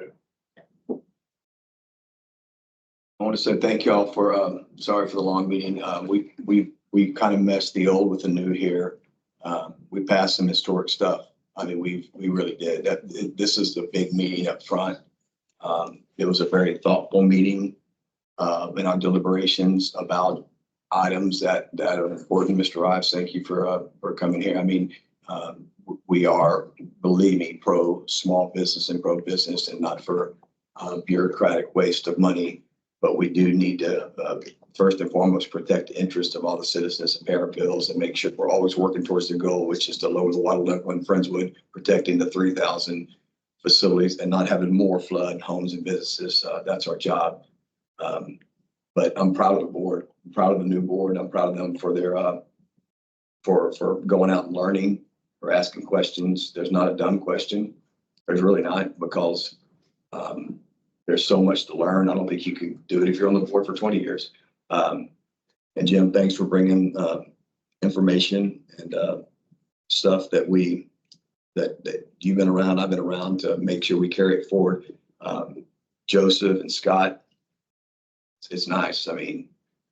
I want to say thank y'all for, sorry for the long meeting. We kind of messed the old with the new here. We passed some historic stuff. I mean, we really did. This is the big meeting up front. It was a very thoughtful meeting in our deliberations about items that are important. Mr. Ives, thank you for coming here. I mean, we are, believe me, pro small business and pro business and not for bureaucratic waste of money. But we do need to, first and foremost, protect the interest of all the citizens and pay our bills and make sure we're always working towards the goal, which is to lower the water level in Friendswood, protecting the 3,000 facilities and not having more flood homes and businesses. That's our job. But I'm proud of the board. I'm proud of the new board. I'm proud of them for their, for going out and learning or asking questions. There's not a dumb question. There's really not, because there's so much to learn. I don't think you can do it if you're on the board for 20 years. And Jim, thanks for bringing information and stuff that you've been around, I've been around, to make sure we carry it forward. Joseph and Scott, it's nice. I mean,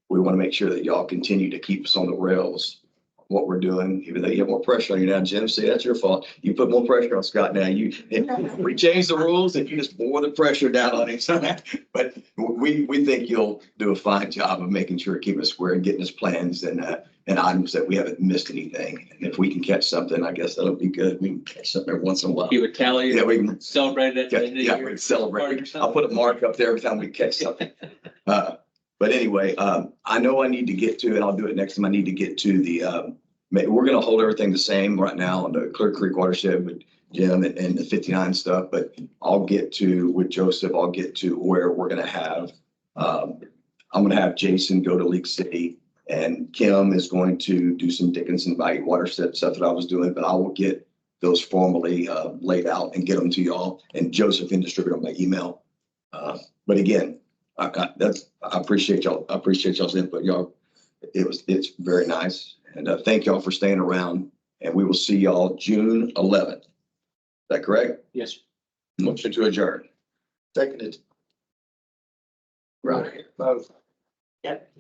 we want to make sure that y'all continue to keep us on the rails, what we're doing, even though you have more pressure on you now, Jim. See, that's your fault. You put more pressure on Scott now. We changed the rules and you just bore the pressure down on him. But we think you'll do a fine job of making sure, keeping us square and getting us plans and items that we haven't missed anything. And if we can catch something, I guess that'll be good. We can catch something every once in a while. You would tally. Yeah, we can celebrate it. Yeah, we can celebrate. I'll put a mark up there every time we catch something. But anyway, I know I need to get to, and I'll do it next time, I need to get to the, we're going to hold everything the same right now on the Clear Creek watershed with Jim and the 59 stuff, but I'll get to, with Joseph, I'll get to where we're going to have, I'm going to have Jason go to League City, and Kim is going to do some Dickinson Bayou watershed stuff that I was doing, but I will get those formally laid out and get them to y'all, and Joseph can distribute them by email. But again, I appreciate y'all. I appreciate y'all's input, y'all. It's very nice. And thank y'all for staying around, and we will see y'all June 11th. Is that correct? Yes. Motion to adjourn. Seconded. Right. Both. Yep.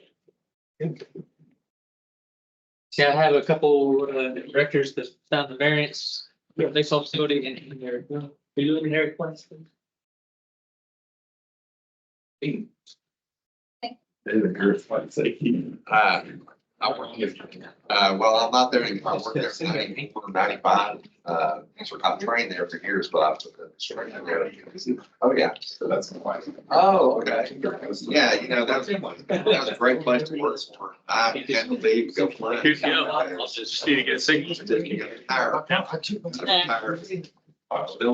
See, I have a couple directors that found the variance, they saw facility in there. Are you doing Eric Place? I work here. Well, I'm not there anymore. I work there since 1995. I've trained there for years, but I've trained there. Oh, yeah. So that's why. Oh, okay. Yeah, you know, that was a great place to work for. I had to leave, go play. I'll just need to get signals. Tired. Tired. Still